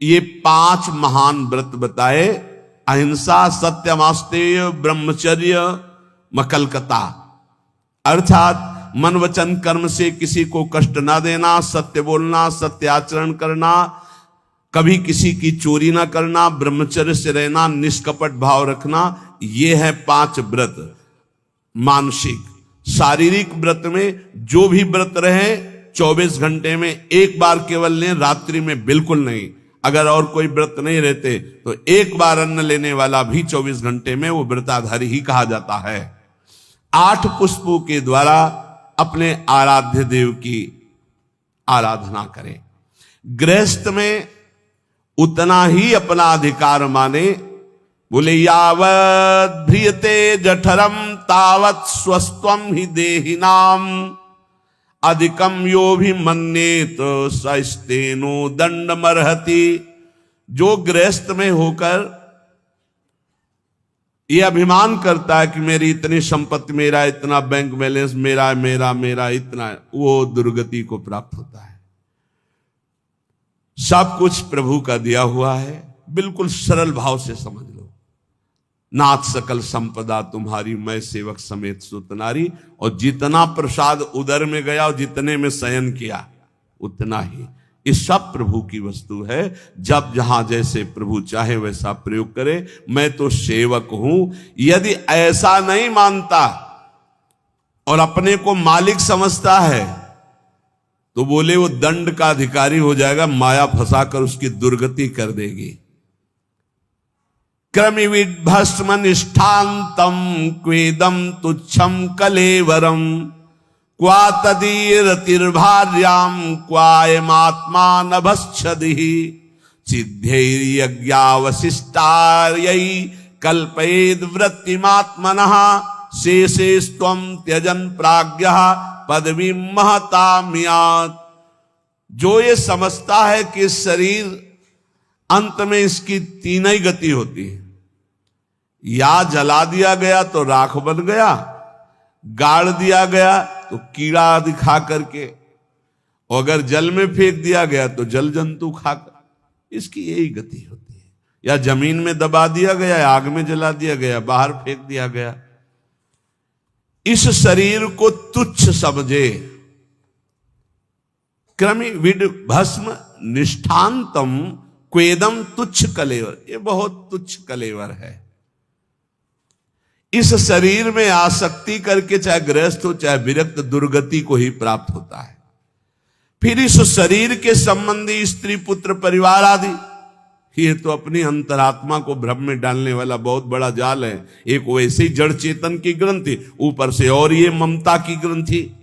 ये 5 महान व्रत बताए। अहिंसा, सत्यमास्तेय, ब्रह्मचर्य, मकलकता, अर्थात मन वचन कर्म से किसी को कष्ट ना देना, सत्य बोलना, सत्य आचरण करना, कभी किसी की चोरी ना करना, ब्रह्मचर्य से रहना, निष्कपट भाव रखना, ये है 5 व्रत। मानसिक। शारीरिक व्रत में जो भी व्रत रहे 24 घंटे में एक बार केवल लें, रात्रि में बिल्कुल नहीं। अगर और कोई व्रत नहीं रहते तो एक बार अन्न लेने वाला भी 24 घंटे में वो व्रताधारी ही कहा जाता है। 8 पुष्पों के द्वारा अपने आराध्य देव की आराधना करें। गृहस्थ में उतना ही अपना अधिकार माने। बोले यावत् भ्रियते जठरम तावत् स्वस्त्वम ही देहिनाम अधिकम यो भी मन्येत सस्तेनो दंडमर्हति। जो गृहस्थ में होकर ये अभिमान करता है कि मेरी इतनी संपत्ति, मेरा इतना बैंक बैलेंस, मेरा मेरा मेरा इतना, वो दुर्गति को प्राप्त होता है। सब कुछ प्रभु का दिया हुआ है। बिल्कुल सरल भाव से समझ लो। नाथ सकल संपदा तुम्हारी, मैं सेवक समेत सुत नारी। और जितना प्रसाद उदर में गया और जितने में शयन किया उतना ही। ये सब प्रभु की वस्तु है। जब जहां जैसे प्रभु चाहे वैसा प्रयोग करे। मैं तो सेवक हूं। यदि ऐसा नहीं मानता और अपने को मालिक समझता है तो बोले वो दंड का अधिकारी हो जाएगा, माया फंसाकर उसकी दुर्गति कर देगी। क्रमिविद भस्म निष्ठांतम क्वेदम तुच्छम कलेवरम क्वा तदीरतिर्भार्याम क्वायमात्मा नभश्छदिः सिद्धैर्यज्ञावशिष्टायै कल्पयेद् वृत्तिमात्मनः शेषेस्त्वं त्यजन प्राज्ञः पदवीं महतामियात्। जो ये समझता है कि शरीर अंत में इसकी 3 ही गति होती है। या जला दिया गया तो राख बन गया, गाड़ दिया गया तो कीड़ा दिखा करके, और अगर जल में फेंक दिया गया तो जल जंतु खाकर, इसकी यही गति होती है। या जमीन में दबा दिया गया, आग में जला दिया गया, बाहर फेंक दिया गया। इस शरीर को तुच्छ समझे। क्रमिविद भस्म निष्ठांतम क्वेदम तुच्छ कलेवर, ये बहुत तुच्छ कलेवर है। इस शरीर में आसक्ति करके चाहे गृहस्थ हो चाहे विरक्त, दुर्गति को ही प्राप्त होता है। फिर इस शरीर के संबंधी स्त्री पुत्र परिवार आदि, ये तो अपनी अंतरात्मा को भ्रम में डालने वाला बहुत बड़ा जाल है। एक वैसे ही जड़ चेतन की ग्रंथि, ऊपर से और ये ममता की ग्रंथि।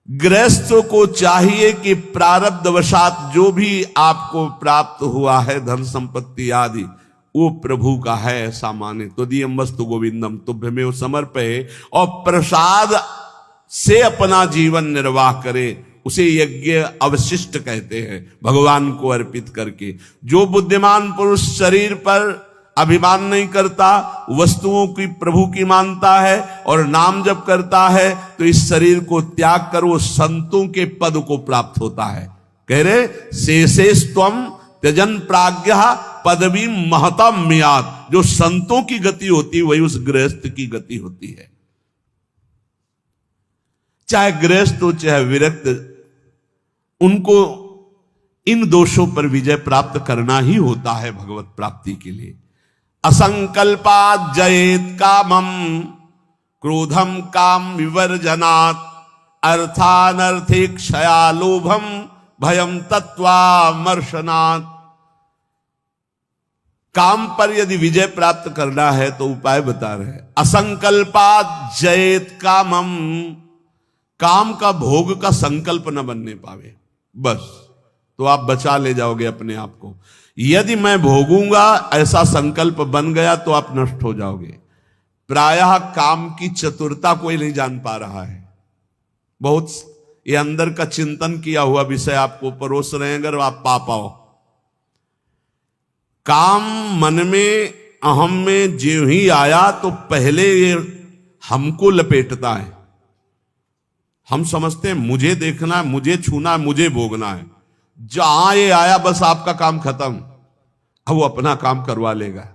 गृहस्थ को चाहिए कि प्रारब्धवशात जो भी आपको प्राप्त हुआ है, धन संपत्ति आदि, वो प्रभु का है ऐसा माने। तो दियम वस्तु गोविंदम तुभ्यमेव समर्पये, और प्रसाद से अपना जीवन निर्वाह करे। उसे यज्ञ अवशिष्ट कहते हैं, भगवान को अर्पित करके। जो बुद्धिमान पुरुष शरीर पर अभिमान नहीं करता, वस्तुओं की प्रभु की मानता है और नाम जप करता है, तो इस शरीर को त्याग कर वो संतों के पद को प्राप्त होता है। कह रहे शेषेस्त्वम त्यजन प्राज्ञः पदवी महताम्यात्। जो संतों की गति होती वही उस गृहस्थ की गति होती है। चाहे गृहस्थ हो चाहे विरक्त, उनको इन दोषों पर विजय प्राप्त करना ही होता है भगवत प्राप्ति के लिए। असंकल्पात् जयेत कामम क्रोधम काम विवर्जनात् अर्थानर्थे क्षया लोभम भयम तत्वामर्शनात्। काम पर यदि विजय प्राप्त करना है तो उपाय बता रहे हैं। असंकल्पात् जयेत कामम, काम का भोग का संकल्प न बनने पावे, बस तो आप बचा ले जाओगे अपने आप को। यदि मैं भोगूंगा ऐसा संकल्प बन गया तो आप नष्ट हो जाओगे। प्रायः काम की चतुरता कोई नहीं जान पा रहा है। बहुत ये अंदर का चिंतन किया हुआ विषय आपको परोस रहे हैं, अगर आप पा पाओ। काम मन में अहम में जो ही आया तो पहले ये हमको लपेटता है। हम समझते हैं मुझे देखना है, मुझे छूना है, मुझे भोगना है। जहां ये आया बस आपका काम खत्म, अब वो अपना काम करवा लेगा।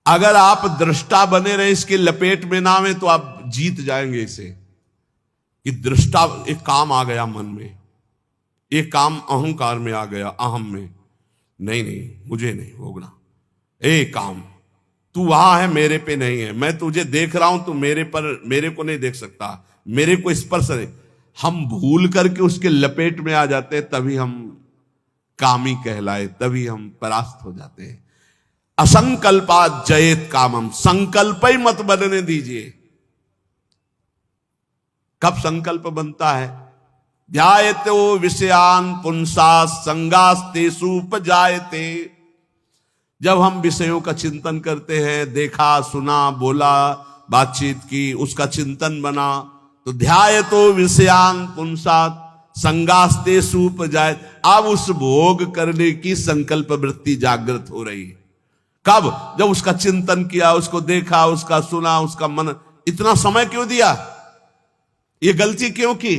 अगर आप दृष्टा बने रहे, इसके लपेट में ना आए, तो आप जीत जाएंगे इसे कि दृष्टा एक काम आ गया मन में, एक काम अहंकार में आ गया, अहम में, नहीं नहीं मुझे नहीं होगा, एक काम तू वहां है, मेरे पे नहीं है, मैं तुझे देख रहा हूं, तू मेरे को नहीं देख सकता, मेरे को स्पर्श नहीं। हम भूल करके उसके लपेट में आ जाते हैं, तभी हम कामी कहलाए, तभी हम परास्त हो जाते हैं। असंकल्पात जयेत कामम, संकल्प ही मत बनने दीजिए। कब संकल्प बनता है? ध्यायते विषयान पुंसा संगास्तेषु उपजायते। जब हम विषयों का चिंतन करते हैं, देखा सुना बोला बातचीत की, उसका चिंतन बना, तो ध्यायतो विषयान पुंसा संगास्तेषु उपजायते। अब उस भोग करने की संकल्प वृत्ति जागृत हो रही है। कब? जब उसका चिंतन किया, उसको देखा, उसका सुना, उसका मन। इतना समय क्यों दिया? ये गलती क्यों की?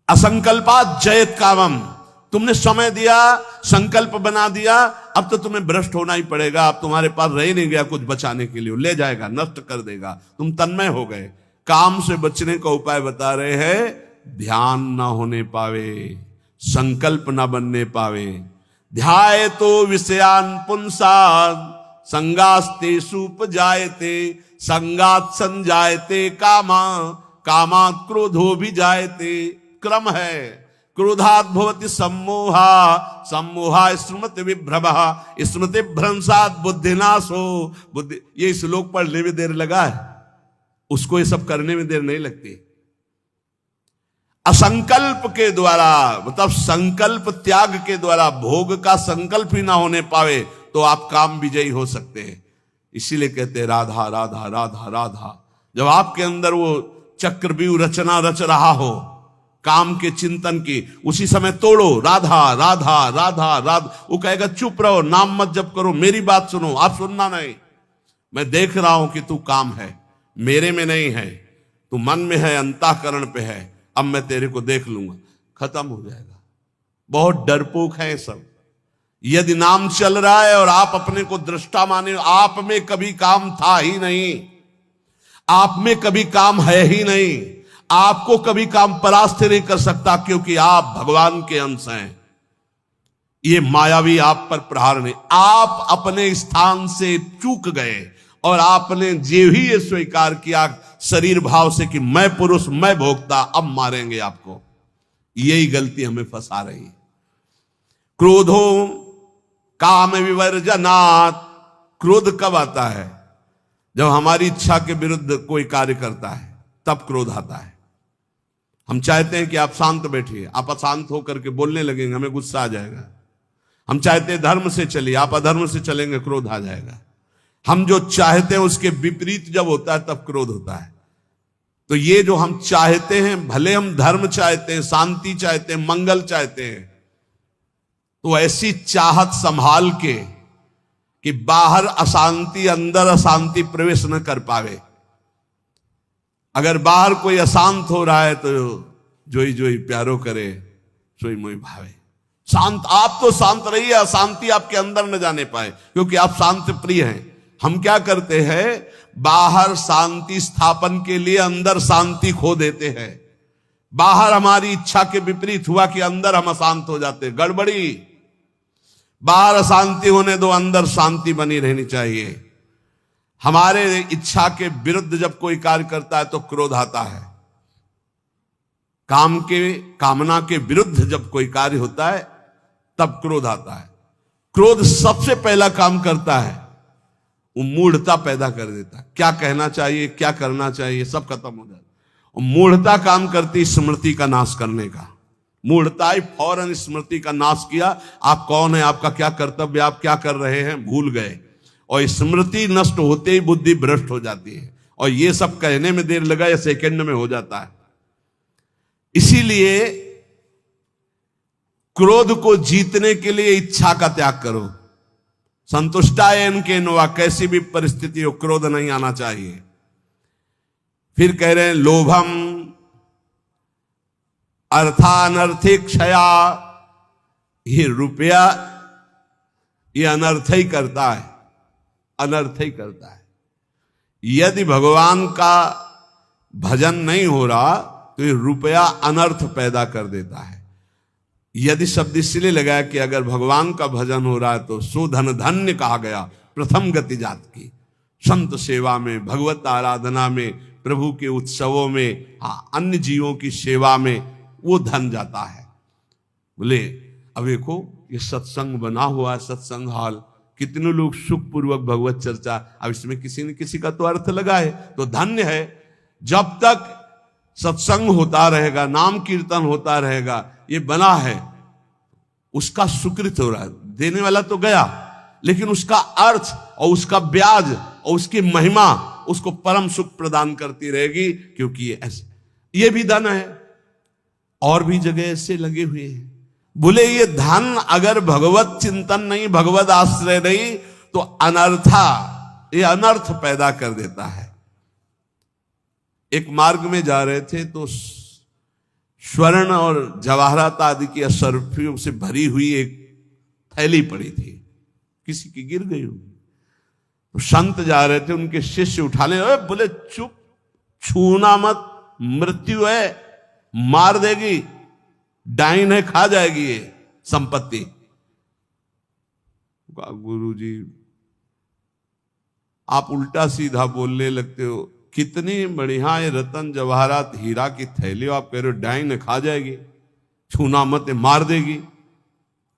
असंकल्पात जयत कामम। तुमने समय दिया, संकल्प बना दिया, अब तो तुम्हें भ्रष्ट होना ही पड़ेगा। अब तुम्हारे पास रह नहीं गया कुछ बचाने के लिए, ले जाएगा, नष्ट कर देगा, तुम तन्मय हो गए। काम से बचने का उपाय बता रहे हैं, ध्यान ना होने पावे, संकल्प ना बनने पावे। ध्यायतो विषयान पुंसान् संगास्तेषु उपजायते, संगात् संजायते कामा, कामात् क्रोधो भी जायते। क्रम है, क्रोधात् भवति सम्मोहा, सम्मोहा स्मृति विभ्रमः, स्मृति भ्रंशात् बुद्धिनाशो। बुद्धि, ये श्लोक पढ़ने में देर लगा है, उसको ये सब करने में देर नहीं लगती। असंकल्प के द्वारा, मतलब संकल्प त्याग के द्वारा, भोग का संकल्प ही ना होने पावे तो आप काम विजयी हो सकते हैं। इसीलिए कहते हैं राधा राधा राधा राधा। जब आपके अंदर वो चक्रव्यूह रचना रच रहा हो काम के चिंतन की, उसी समय तोड़ो, राधा राधा राधा राधा। वो कहेगा चुप रहो, नाम मत जप करो, मेरी बात सुनो। आप सुनना नहीं, मैं देख रहा हूं कि तू काम है, मेरे में नहीं है, तू मन में है, अंतःकरण पे है, अब मैं तेरे को देख लूंगा, खत्म हो जाएगा। बहुत डरपोक है सब। यदि नाम चल रहा है और आप अपने को दृष्टा माने, आप में कभी काम था ही नहीं, आप में कभी काम है ही नहीं, आपको कभी काम परास्त नहीं कर सकता, क्योंकि आप भगवान के अंश हैं। ये मायावी आप पर प्रहार नहीं, आप अपने स्थान से चूक गए और आपने जे ही ये स्वीकार किया शरीर भाव से कि मैं पुरुष, मैं भोक्ता, अब मारेंगे आपको। यही गलती हमें फंसा रही है। क्रोधो काम विवर्जनात्। क्रोध कब आता है? जब हमारी इच्छा के विरुद्ध कोई कार्य करता है, तब क्रोध आता है। हम चाहते हैं कि आप शांत बैठिए, आप अशांत होकर के बोलने लगेंगे, हमें गुस्सा आ जाएगा। हम चाहते हैं धर्म से चलिए, आप अधर्म से चलेंगे, क्रोध आ जाएगा। हम जो चाहते हैं उसके विपरीत जब होता है तब क्रोध होता है। तो ये जो हम चाहते हैं, भले हम धर्म चाहते हैं, शांति चाहते हैं, मंगल चाहते हैं, तो ऐसी चाहत संभाल के कि बाहर अशांति, अंदर अशांति प्रवेश न कर पावे। अगर बाहर कोई अशांत हो रहा है तो जोई जोई प्यारो करे, सोई मोई भावे। शांत, आप तो शांत रहिए, अशांति आपके अंदर न जाने पाए, क्योंकि आप शांति प्रिय हैं। हम क्या करते हैं, बाहर शांति स्थापन के लिए अंदर शांति खो देते हैं। बाहर हमारी इच्छा के विपरीत हुआ कि अंदर हम अशांत हो जाते हैं, गड़बड़ी। बाहर अशांति होने दो, अंदर शांति बनी रहनी चाहिए। हमारे इच्छा के विरुद्ध जब कोई कार्य करता है तो क्रोध आता है। कामना के विरुद्ध जब कोई कार्य होता है तब क्रोध आता है। क्रोध सबसे पहला काम करता है, वो मूढ़ता पैदा कर देता है। क्या कहना चाहिए, क्या करना चाहिए, सब खत्म हो जाता है। और मूढ़ता काम करती स्मृति का नाश करने का। मूढ़ता ही फौरन स्मृति का नाश किया। आप कौन है, आपका क्या कर्तव्य, आप क्या कर रहे हैं, भूल गए। और स्मृति नष्ट होते ही बुद्धि भ्रष्ट हो जाती है। और ये सब कहने में देर लगा या सेकंड में हो जाता है। इसीलिए क्रोध को जीतने के लिए इच्छा का त्याग करो। संतुष्टायन के नोवा, कैसी भी परिस्थिति हो क्रोध नहीं आना चाहिए। फिर कह रहे हैं लोभम अर्थानर्थे क्षया, ये रुपया ये अनर्थ ही करता है, अनर्थ ही करता है। यदि भगवान का भजन नहीं हो रहा तो ये रुपया अनर्थ पैदा कर देता है। यदि शब्द इसलिए लगाया कि अगर भगवान का भजन हो रहा है तो सो धन धन्य कहा गया, प्रथम गति जात की। संत सेवा में, भगवत आराधना में, प्रभु के उत्सवों में, अन्य जीवों की सेवा में वो धन जाता है। बोले अब देखो ये सत्संग बना हुआ है, सत्संग हॉल, कितने लोग सुखपूर्वक भगवत चर्चा, अब इसमें किसी न किसी का तो अर्थ लगा है, तो धन्य है। जब तक सत्संग होता रहेगा, नाम कीर्तन होता रहेगा, ये बना है, उसका सुकृत हो रहा है। देने वाला तो गया, लेकिन उसका अर्थ और उसका ब्याज और उसकी महिमा उसको परम सुख प्रदान करती रहेगी, क्योंकि ये ऐसे, ये भी धन है। और भी जगह ऐसे लगे हुए हैं। बोले ये धन अगर भगवत चिंतन नहीं, भगवत आश्रय नहीं, तो अनर्था, ये अनर्थ पैदा कर देता है। एक मार्ग में जा रहे थे तो स्वर्ण और जवाहरात आदि की असरफियों से भरी हुई एक थैली पड़ी थी, किसी की गिर गई होगी। तो संत जा रहे थे, उनके शिष्य उठा ले, बोले चुप, छूना मत, मृत्यु है, मार देगी, डाइन है, खा जाएगी ये संपत्ति। गुरु जी आप उल्टा सीधा बोलने लगते हो, कितनी बढ़िया ये रतन जवाहरात हीरा की थैली, आप कह रहे हो डाइन खा जाएगी, छूना मत, मार देगी।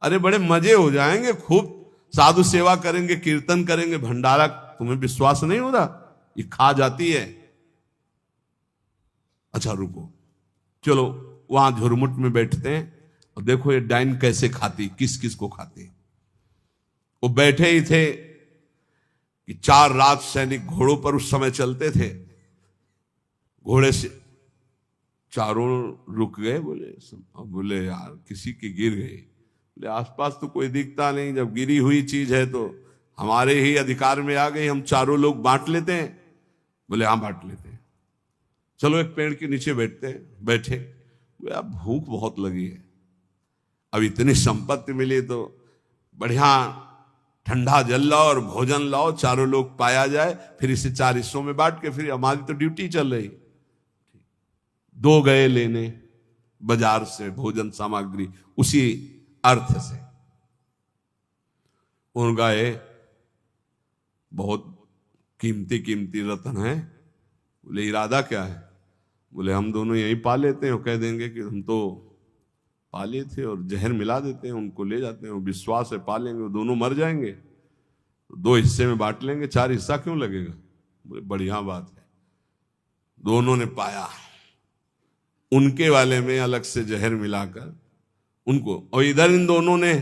अरे बड़े मजे हो जाएंगे, खूब साधु सेवा करेंगे, कीर्तन करेंगे, भंडारा, तुम्हें विश्वास नहीं हो रहा, ये खा जाती है। अच्छा रुको, चलो वहां झुरमुट में बैठते हैं और देखो ये डाइन कैसे खाती, किस किस को खाती। वो बैठे ही थे कि 4 राज सैनिक घोड़ों पर उस समय चलते थे, घोड़े से चारों रुक गए। बोले यार किसी की गिर गई। बोले आसपास तो कोई दिखता नहीं, जब गिरी हुई चीज है तो हमारे ही अधिकार में आ गई, हम चारों लोग बांट लेते हैं। बोले हाँ बांट लेते हैं, चलो एक पेड़ के नीचे बैठते हैं। बैठे, बोले भूख बहुत लगी है, अब इतनी संपत्ति मिली तो बढ़िया ठंडा जल लाओ और भोजन लाओ, चारों लोग पाया जाए, फिर इसे 4 हिस्सों में बांट के, फिर हमारी तो ड्यूटी चल रही। 2 गए लेने बाजार से भोजन सामग्री, उसी अर्थ से। उन गए, बहुत कीमती कीमती रत्न है। बोले इरादा क्या है? बोले हम दोनों यहीं पा लेते हैं, और कह देंगे कि हम तो पाले थे और जहर मिला देते हैं, उनको ले जाते हैं, वो विश्वास है पालेंगे, वो दोनों मर जाएंगे, तो 2 हिस्से में बांट लेंगे, 4 हिस्सा क्यों लगेगा? बोले बढ़िया बात है। दोनों ने पाया, उनके वाले में अलग से जहर मिलाकर उनको, और इधर इन दोनों ने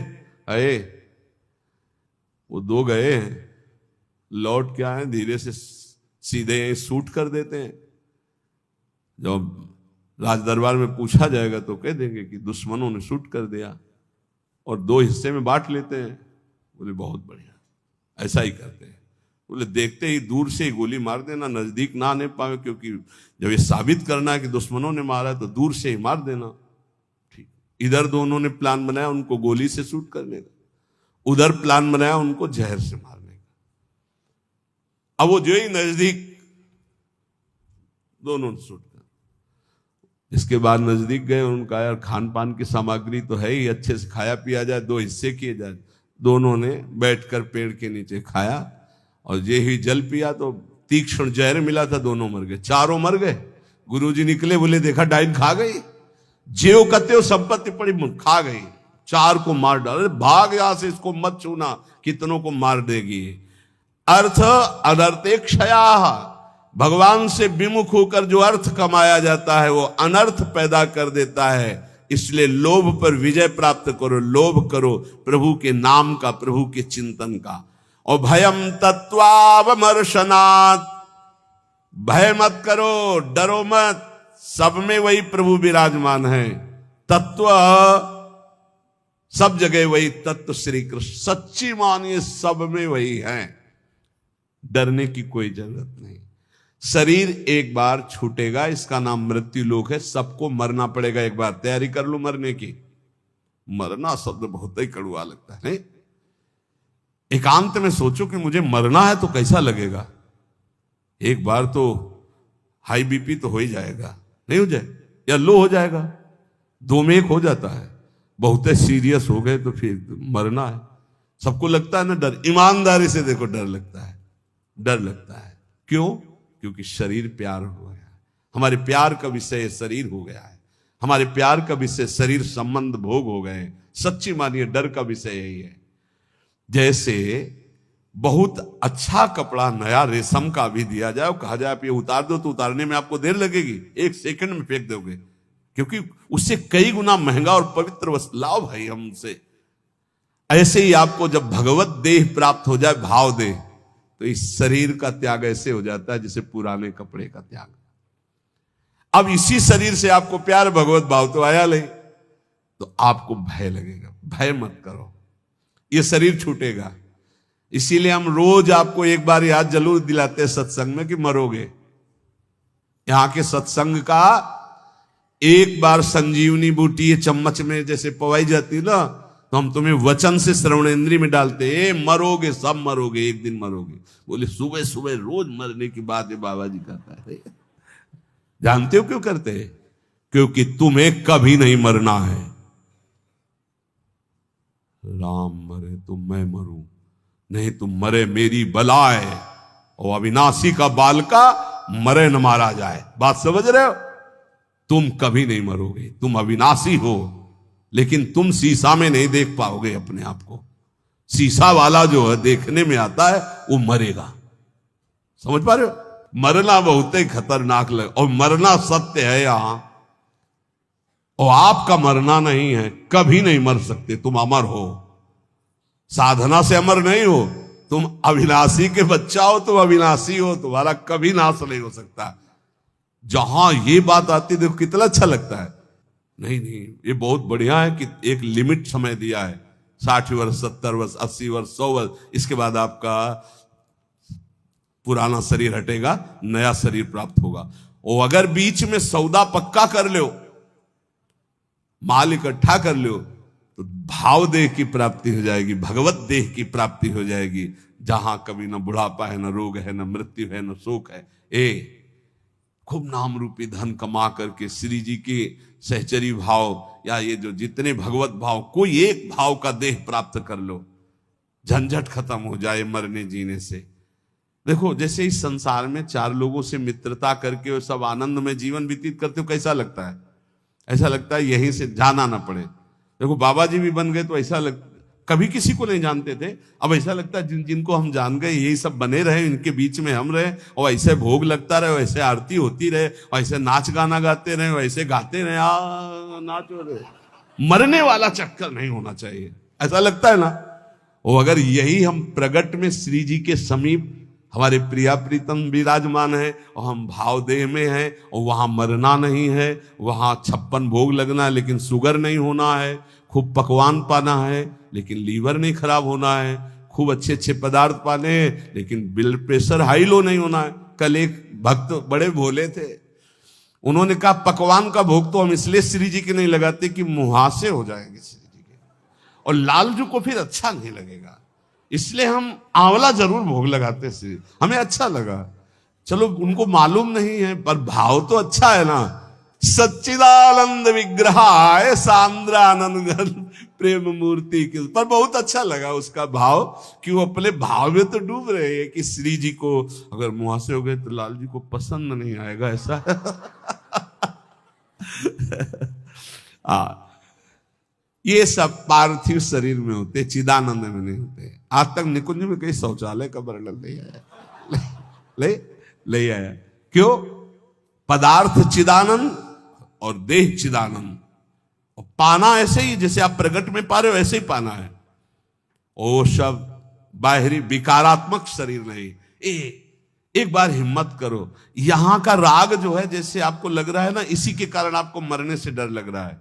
आए, वो 2 गए हैं, लौट क्या है धीरे से सीधे शूट कर देते हैं। जब राज दरबार में पूछा जाएगा तो कह देंगे कि दुश्मनों ने शूट कर दिया, और 2 हिस्से में बांट लेते हैं। बोले बहुत बढ़िया, ऐसा ही करते हैं। बोले देखते ही दूर से ही गोली मार देना, नजदीक ना आने पावे, क्योंकि जब ये साबित करना है कि दुश्मनों ने मारा है तो दूर से ही मार देना। ठीक, इधर दोनों ने प्लान बनाया उनको गोली से शूट करने का, उधर प्लान बनाया उनको जहर से मारने का। अब वो जो ही नजदीक, दोनों ने शूट कर, इसके बाद नजदीक गए, उनका यार खान पान की सामग्री तो है ही, अच्छे से खाया पिया जाए, 2 हिस्से किए जाए। दोनों ने बैठकर पेड़ के नीचे खाया, और ये ही जल पिया तो तीक्ष्ण जहर मिला था, दोनों मर गए, चारों मर गए। गुरुजी निकले, बोले देखा डाइन खा गई, जेव कते हो संपत्ति पड़ी खा गई, 4 को मार डाले, भाग यहां से, इसको मत छूना, कितनों को मार देगी। अर्थ अनर्थे क्षया, भगवान से विमुख होकर जो अर्थ कमाया जाता है वो अनर्थ पैदा कर देता है। इसलिए लोभ पर विजय प्राप्त करो, लोभ करो प्रभु के नाम का, प्रभु के चिंतन का। और भयम तत्वावमर्शनात्, भय मत करो, डरो मत, सब में वही प्रभु विराजमान है। तत्व सब जगह वही तत्व श्री कृष्ण, सच्ची मानिए सब में वही है, डरने की कोई जरूरत नहीं। शरीर एक बार छूटेगा, इसका नाम मृत्यु लोक है। सबको मरना पड़ेगा एक बार। तैयारी कर लो मरने की। मरना शब्द बहुत ही कड़वा लगता है नहीं? एकांत में सोचो कि मुझे मरना है तो कैसा लगेगा। एक बार तो हाई बीपी तो हो ही जाएगा, नहीं हो जाए, या लो हो जाएगा, दो में एक हो जाता है। बहुत सीरियस हो गए तो फिर मरना है। सबको लगता है ना डर। ईमानदारी से देखो, डर लगता है, डर लगता है। क्यों? क्योंकि शरीर प्यार हो गया है। हमारे प्यार का विषय शरीर हो गया है। हमारे प्यार का विषय शरीर संबंध भोग हो गए। सच्ची मानिए, डर का विषय यही है। जैसे बहुत अच्छा कपड़ा नया रेशम का भी दिया जाए और कहा जाए आप ये उतार दो, तो उतारने में आपको देर लगेगी, एक सेकंड में फेंक दोगे, क्योंकि उससे कई गुना महंगा और पवित्र वस्त्र लाओ भाई हमसे। ऐसे ही आपको जब भगवत देह प्राप्त हो जाए, भाव देह, तो इस शरीर का त्याग ऐसे हो जाता है जैसे पुराने कपड़े का त्याग। अब इसी शरीर से आपको प्यार भगवत भाव तो आया नहीं, तो आपको भय लगेगा। भय मत करो, ये शरीर छूटेगा। इसीलिए हम रोज आपको एक बार याद जरूर दिलाते हैं सत्संग में कि मरोगे। यहां के सत्संग का एक बार संजीवनी बूटी चम्मच में जैसे पवाई जाती है ना, तो हम तुम्हें वचन से श्रवणेंद्रिय में डालते, मरोगे, सब मरोगे, एक दिन मरोगे। बोले सुबह सुबह रोज मरने की बात है बाबा जी करता है। जानते हो क्यों करते हैं? क्योंकि तुम्हें कभी नहीं मरना है। राम मरे तो मैं मरूं, नहीं तुम मरे मेरी बलाए, और अविनाशी का बालका मरे न मारा जाए। बात समझ रहे हो? तुम कभी नहीं मरोगे, तुम अविनाशी हो, लेकिन तुम शीशा में नहीं देख पाओगे अपने आप को। शीशा वाला जो है देखने में आता है, वो मरेगा। समझ पा रहे हो? मरना बहुत ही खतरनाक लगे, और मरना सत्य है यहां, और आपका मरना नहीं है। कभी नहीं मर सकते, तुम अमर हो। साधना से अमर नहीं हो, तुम अविनाशी के बच्चा हो, तुम अविनाशी हो, तुम्हारा कभी नाश नहीं हो सकता। जहां ये बात आती देखो कितना अच्छा लगता है। नहीं, ये बहुत बढ़िया है कि एक लिमिट समय दिया है, 60 वर्ष, 70 वर्ष, 80 वर्ष, 100 वर्ष, इसके बाद आपका पुराना शरीर हटेगा, नया शरीर प्राप्त होगा। और अगर बीच में सौदा पक्का कर लो, माल इकट्ठा कर लो, तो भाव देह की प्राप्ति हो जाएगी, भगवत देह की प्राप्ति हो जाएगी, जहां कभी न बुढ़ापा है, न रोग है, न मृत्यु है, न शोक है। खूब नाम रूपी धन कमा करके श्री जी के सहचरी भाव या ये जो जितने भगवत भाव, कोई एक भाव का देह प्राप्त कर लो, झंझट खत्म हो जाए मरने जीने से। देखो जैसे इस संसार में 4 लोगों से मित्रता करके और सब आनंद में जीवन व्यतीत करते हो, कैसा लगता है? ऐसा लगता है यहीं से जाना ना पड़े। देखो बाबा जी भी बन गए तो ऐसा कभी किसी को नहीं जानते थे, अब ऐसा लगता है जिनको हम जान गए यही सब बने रहे, इनके बीच में हम रहे, और ऐसे भोग लगता रहे, वैसे आरती होती रहे, और ऐसे नाच गाना गाते रहे, वैसे गाते रहे, नाचो रहे। मरने वाला चक्कर नहीं होना चाहिए, ऐसा लगता है ना। और अगर यही हम प्रगट में श्री जी के समीप हमारे प्रिया प्रीतम विराजमान है, और हम भाव देह में हैं, और वहां मरना नहीं है, वहां 56 भोग लगना है लेकिन शुगर नहीं होना है, खूब पकवान पाना है लेकिन लीवर नहीं खराब होना है, खूब अच्छे अच्छे पदार्थ पाने हैं लेकिन ब्लड प्रेशर हाई लो नहीं होना है। कल एक भक्त बड़े भोले थे, उन्होंने कहा पकवान का भोग तो हम इसलिए श्री जी के नहीं लगाते कि मुहासे हो जाएंगे श्री जी के, और लालजू को फिर अच्छा नहीं लगेगा, इसलिए हम आंवला जरूर भोग लगाते श्री, हमें अच्छा लगा। चलो उनको मालूम नहीं है, पर भाव तो अच्छा है ना। सच्चिदानंद विग्रहाय सांद्रानंद प्रेम मूर्ति के, पर बहुत अच्छा लगा उसका भाव कि वो अपने भाव में तो डूब रहे हैं कि श्री जी को अगर मुहासे हो गए तो लाल जी को पसंद नहीं आएगा, ऐसा। ये सब पार्थिव शरीर में होते, चिदानंद में नहीं होते। आज तक निकुंज में कहीं शौचालय का वर्णन नहीं आया, ले आया। क्यों? पदार्थ चिदानंद और देह चिदानंद, और पाना ऐसे ही जैसे आप प्रगट में पा रहे हो ऐसे ही पाना है। ओ सब बाहरी विकारात्मक शरीर नहीं। एक बार हिम्मत करो, यहां का राग जो है जैसे आपको लग रहा है ना, इसी के कारण आपको मरने से डर लग रहा है,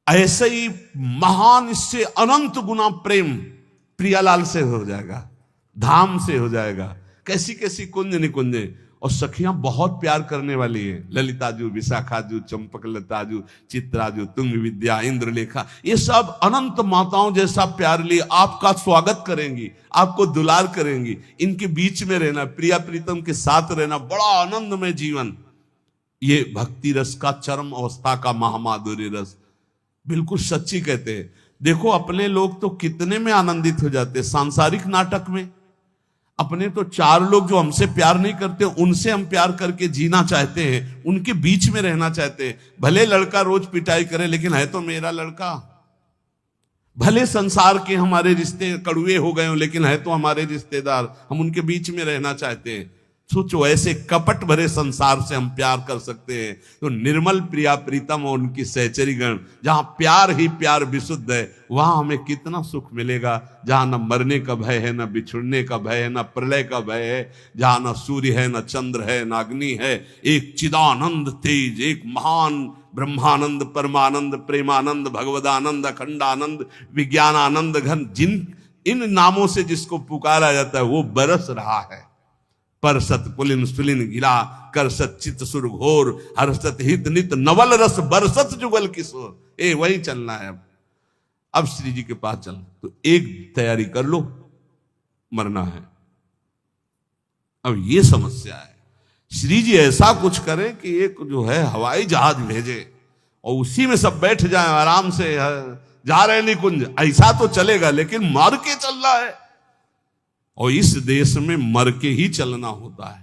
ऐसे ही महान इससे अनंत गुना प्रेम प्रियालाल से हो जाएगा, धाम से हो जाएगा। कैसी कैसी कुंज निकुंजे, और सखियां बहुत प्यार करने वाली हैं, ललिताजू, विशाखाजू, चंपकलताजू, चित्राजू, तुंग विद्या, इंद्रलेखा, ये सब अनंत माताओं जैसा प्यार लिए आपका स्वागत करेंगी, आपको दुलार करेंगी। इनके बीच में रहना, प्रिया प्रीतम के साथ रहना, बड़ा आनंदमय जीवन। ये भक्ति रस का चरम अवस्था का महामाधुर्य रस, बिल्कुल सच्ची कहते हैं। देखो अपने लोग तो कितने में आनंदित हो जाते हैं सांसारिक नाटक में। अपने तो चार लोग जो हमसे प्यार नहीं करते, उनसे हम प्यार करके जीना चाहते हैं, उनके बीच में रहना चाहते हैं। भले लड़का रोज पिटाई करे, लेकिन है तो मेरा लड़का। भले संसार के हमारे रिश्ते कड़ुए हो गए हो, लेकिन है तो हमारे रिश्तेदार, हम उनके बीच में रहना चाहते हैं। सोचो ऐसे कपट भरे संसार से हम प्यार कर सकते हैं तो निर्मल प्रिया प्रीतम और उनकी सहचरी गण, जहां प्यार ही प्यार विशुद्ध है, वहां हमें कितना सुख मिलेगा। जहां न मरने का भय है, न बिछुड़ने का भय है, न प्रलय का भय है, जहां न सूर्य है, न चंद्र है, न अग्नि है, एक चिदानंद तेज, एक महान ब्रह्मानंद, परमानंद, प्रेमानंद, भगवदानंद, अखंडानंद, विज्ञानानंद घन, जिन इन नामों से जिसको पुकारा जाता है वो बरस रहा है। परसत पुलिन सुलिन गिला, करसत चित सुर घोर, हर्षत हित नित नवल रस, बरसत जुगल किशोर। वही चलना है। अब श्री जी के पास चल, तो एक तैयारी कर लो, मरना है। अब ये समस्या है, श्री जी ऐसा कुछ करें कि एक जो है हवाई जहाज भेजे और उसी में सब बैठ जाएं आराम से, जा रहे निकुंज, ऐसा तो चलेगा, लेकिन मर के चलना है। और इस देश में मर के ही चलना होता है।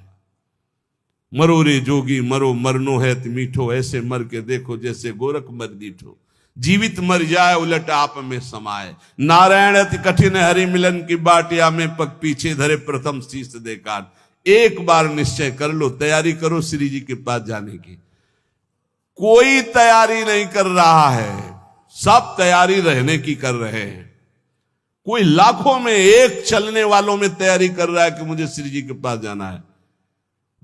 मरो रे जोगी मरो, मरनो है मीठो, ऐसे मर के देखो जैसे गोरख मर दीठो। जीवित मर जाए उलट आप में समाये, नारायण अति कठिन हरि मिलन की बाटिया में पग पीछे धरे प्रथम शीश दे काट। एक बार निश्चय कर लो, तैयारी करो श्री जी के पास जाने की। कोई तैयारी नहीं कर रहा है, सब तैयारी रहने की कर रहे हैं। कोई लाखों में एक चलने वालों में तैयारी कर रहा है कि मुझे श्री जी के पास जाना है।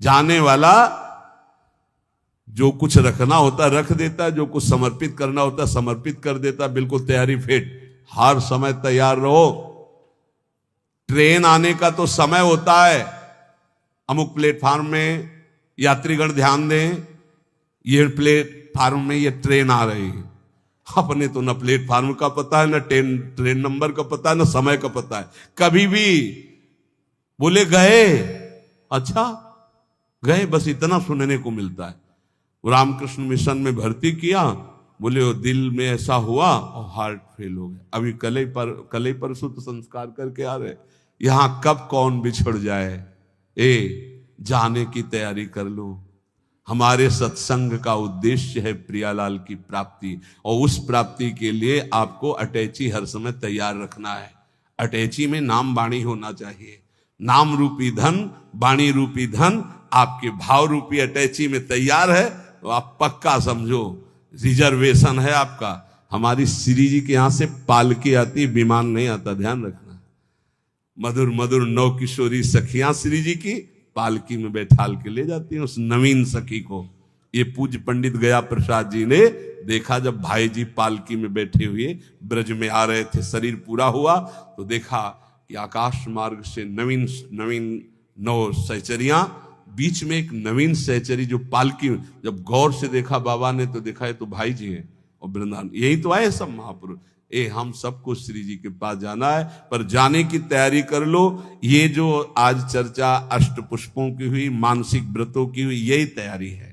जाने वाला जो कुछ रखना होता रख देता, जो कुछ समर्पित करना होता समर्पित कर देता, बिल्कुल तैयारी फिट। हर समय तैयार रहो। ट्रेन आने का तो समय होता है, अमुक प्लेटफार्म में यात्रीगण ध्यान दें, ये प्लेटफार्म में ये ट्रेन आ रही है। अपने तो न प्लेटफार्म का पता है, न ट्रेन नंबर का पता है, न समय का पता है। कभी भी बोले गए, अच्छा गए, बस इतना सुनने को मिलता है। रामकृष्ण मिशन में भर्ती किया, बोले वो दिल में ऐसा हुआ और हार्ट फेल हो गया। अभी कल ही परसों तो संस्कार करके आ रहे। यहां कब कौन बिछड़ जाए, जाने की तैयारी कर लो। हमारे सत्संग का उद्देश्य है प्रियालाल की प्राप्ति, और उस प्राप्ति के लिए आपको अटैची हर समय तैयार रखना है। अटैची में नाम वाणी होना चाहिए। नाम रूपी धन, वाणी रूपी धन आपके भाव रूपी अटैची में तैयार है तो आप पक्का समझो रिजर्वेशन है आपका। हमारी श्री जी के यहां से पालकी आती, विमान नहीं आता, ध्यान रखना। मधुर मधुर नौ किशोरी सखियां श्री जी की पालकी में बैठाल के ले जाती हैं उस नवीन सखी को। ये पूज्य पंडित गया प्रसाद जी ने देखा, जब भाई जी पालकी में बैठे हुए ब्रज में आ रहे थे, शरीर पूरा हुआ तो देखा कि आकाश मार्ग से नवीन 9 सहचरियां, बीच में एक नवीन सहचरी जो पालकी में, जब गौर से देखा बाबा ने तो देखा ये तो भाई जी हैं और वृंदावन, यही तो आए सब महापुरुष। हम सबको श्री जी के पास जाना है, पर जाने की तैयारी कर लो। ये जो आज चर्चा अष्ट पुष्पों की हुई, मानसिक व्रतों की हुई, यही तैयारी है।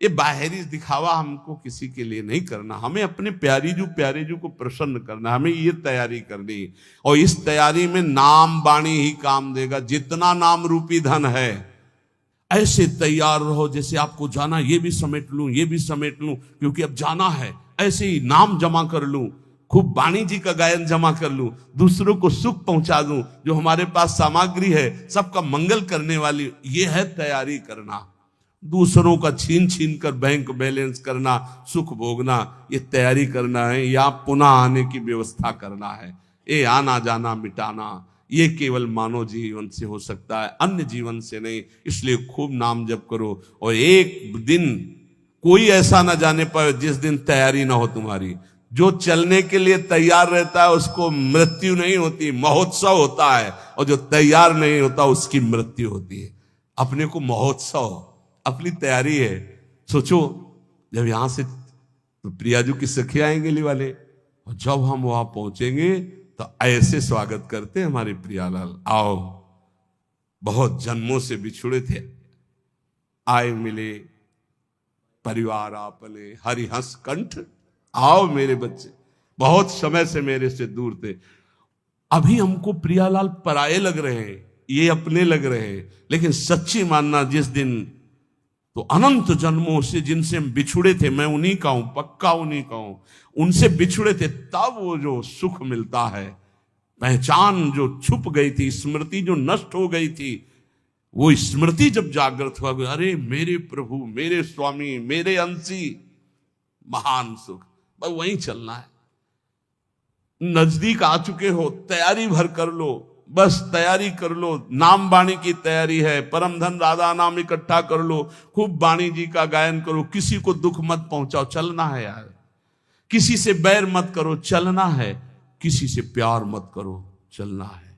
ये बाहरी दिखावा हमको किसी के लिए नहीं करना, हमें अपने प्यारे जू को प्रसन्न करना, हमें ये तैयारी करनी। और इस तैयारी में नाम वाणी ही काम देगा। जितना नाम रूपी धन है, ऐसे तैयार रहो जैसे आपको जाना, ये भी समेट लूं, ये भी समेट लूं, क्योंकि अब जाना है। ऐसे ही नाम जमा कर लूं, खूब वाणी जी का गायन जमा कर लूं, दूसरों को सुख पहुंचा दूं, जो हमारे पास सामग्री है सबका मंगल करने वाली, ये है तैयारी करना। दूसरों का छीन छीन कर बैंक बैलेंस करना, सुख भोगना, ये तैयारी करना है। या पुनः आने की व्यवस्था करना है। ये आना जाना मिटाना, ये केवल मानव जीवन से हो सकता है, अन्य जीवन से नहीं। इसलिए खूब नाम जप करो। और एक दिन कोई ऐसा ना जाने पाए जिस दिन तैयारी ना हो तुम्हारी। जो चलने के लिए तैयार रहता है उसको मृत्यु नहीं होती, महोत्सव होता है। और जो तैयार नहीं होता उसकी मृत्यु होती है। अपने को महोत्सव, अपनी तैयारी है। सोचो जब यहां से तो प्रियाजू की सखी आएंगे ली वाले, और जब हम वहां पहुंचेंगे तो ऐसे स्वागत करते हमारे प्रियालाल, आओ बहुत जन्मों से बिछुड़े थे, आए मिले परिवार आपने हरिहंस कंठ, आओ मेरे बच्चे, बहुत समय से मेरे से दूर थे। अभी हमको प्रियालाल पराये लग रहे हैं, ये अपने लग रहे हैं, लेकिन सच्ची मानना जिस दिन तो अनंत जन्मों से जिनसे हम बिछुड़े थे, मैं उन्हीं का हूं, पक्का उन्हीं का हूं, उनसे बिछुड़े थे, तब वो जो सुख मिलता है, पहचान जो छुप गई थी, स्मृति जो नष्ट हो गई थी, वो स्मृति जब जागृत हुआ, अरे मेरे प्रभु, मेरे स्वामी, मेरे अंशी, महान सुख। बस वहीं चलना है। नजदीक आ चुके हो, तैयारी भर कर लो, बस तैयारी कर लो। नाम वाणी की तैयारी है, परम धन राधा नाम इकट्ठा कर लो, खूब वाणी जी का गायन करो, किसी को दुख मत पहुंचाओ, चलना है यार। किसी से बैर मत करो, चलना है। किसी से प्यार मत करो, चलना है।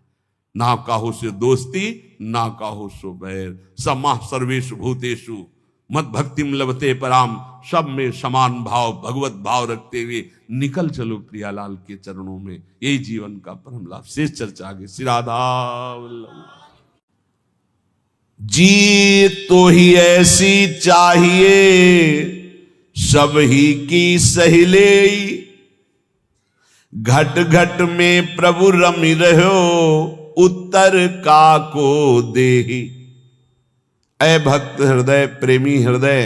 ना काहू से दोस्ती, ना काहू सो बैर, समाह सर्वेषु भूतेषु मत भक्तिम लभते पराम, सब में समान भाव, भगवत भाव रखते हुए निकल चलो प्रियालाल के चरणों में। यही जीवन का परम लाभ। शेष चर्चा आगे। श्री राधा वल्लभ। जी तो ही ऐसी चाहिए, सब ही की सहिले, घट घट में प्रभु रमि रहो, उत्तर का को देहि। ऐ भक्त हृदय, प्रेमी हृदय,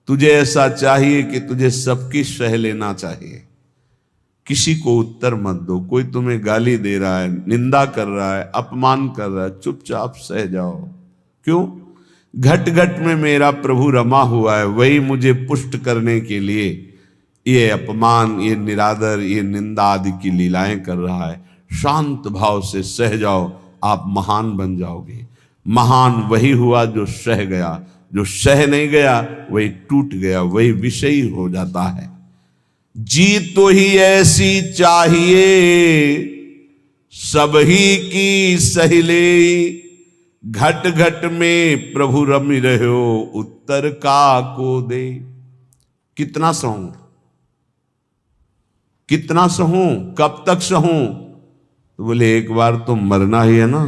तुझे ऐसा चाहिए कि तुझे सबकी सह लेना चाहिए। किसी को उत्तर मत दो। कोई तुम्हें गाली दे रहा है, निंदा कर रहा है, अपमान कर रहा है, चुपचाप सह जाओ। क्यों? घट घट में मेरा प्रभु रमा हुआ है, वही मुझे पुष्ट करने के लिए ये अपमान, ये निरादर, ये निंदा आदि की लीलाएं कर रहा है। शांत भाव से सह जाओ, आप महान बन जाओगे। महान वही हुआ जो सह गया, जो सह नहीं गया वही टूट गया, वही विषयी हो जाता है। जी तो ही ऐसी चाहिए, सब ही की सहिले, घट घट में प्रभु रमि रहो, उत्तर का को दे। कितना सहूं, कितना सहूं, कब तक सहूं? तो बोले एक बार तो मरना ही है ना,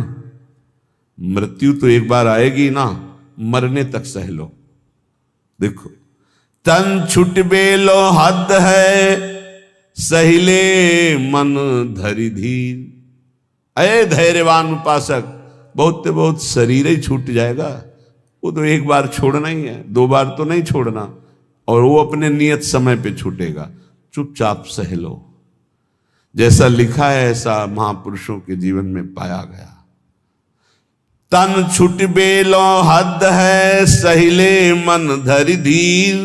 मृत्यु तो एक बार आएगी ना, मरने तक सह लो। देखो, तन छुट बेलो हद है, सहिले मन धरि धीर। अरे धैर्यवान उपासक, बहुत से बहुत शरीर ही छूट जाएगा, वो तो एक बार छोड़ना ही है, दो बार तो नहीं छोड़ना, और वो अपने नियत समय पे छूटेगा। चुपचाप सह लो। जैसा लिखा है ऐसा महापुरुषों के जीवन में पाया गया। तन छुट बेलो हद है, सहिले मन धरि धीर,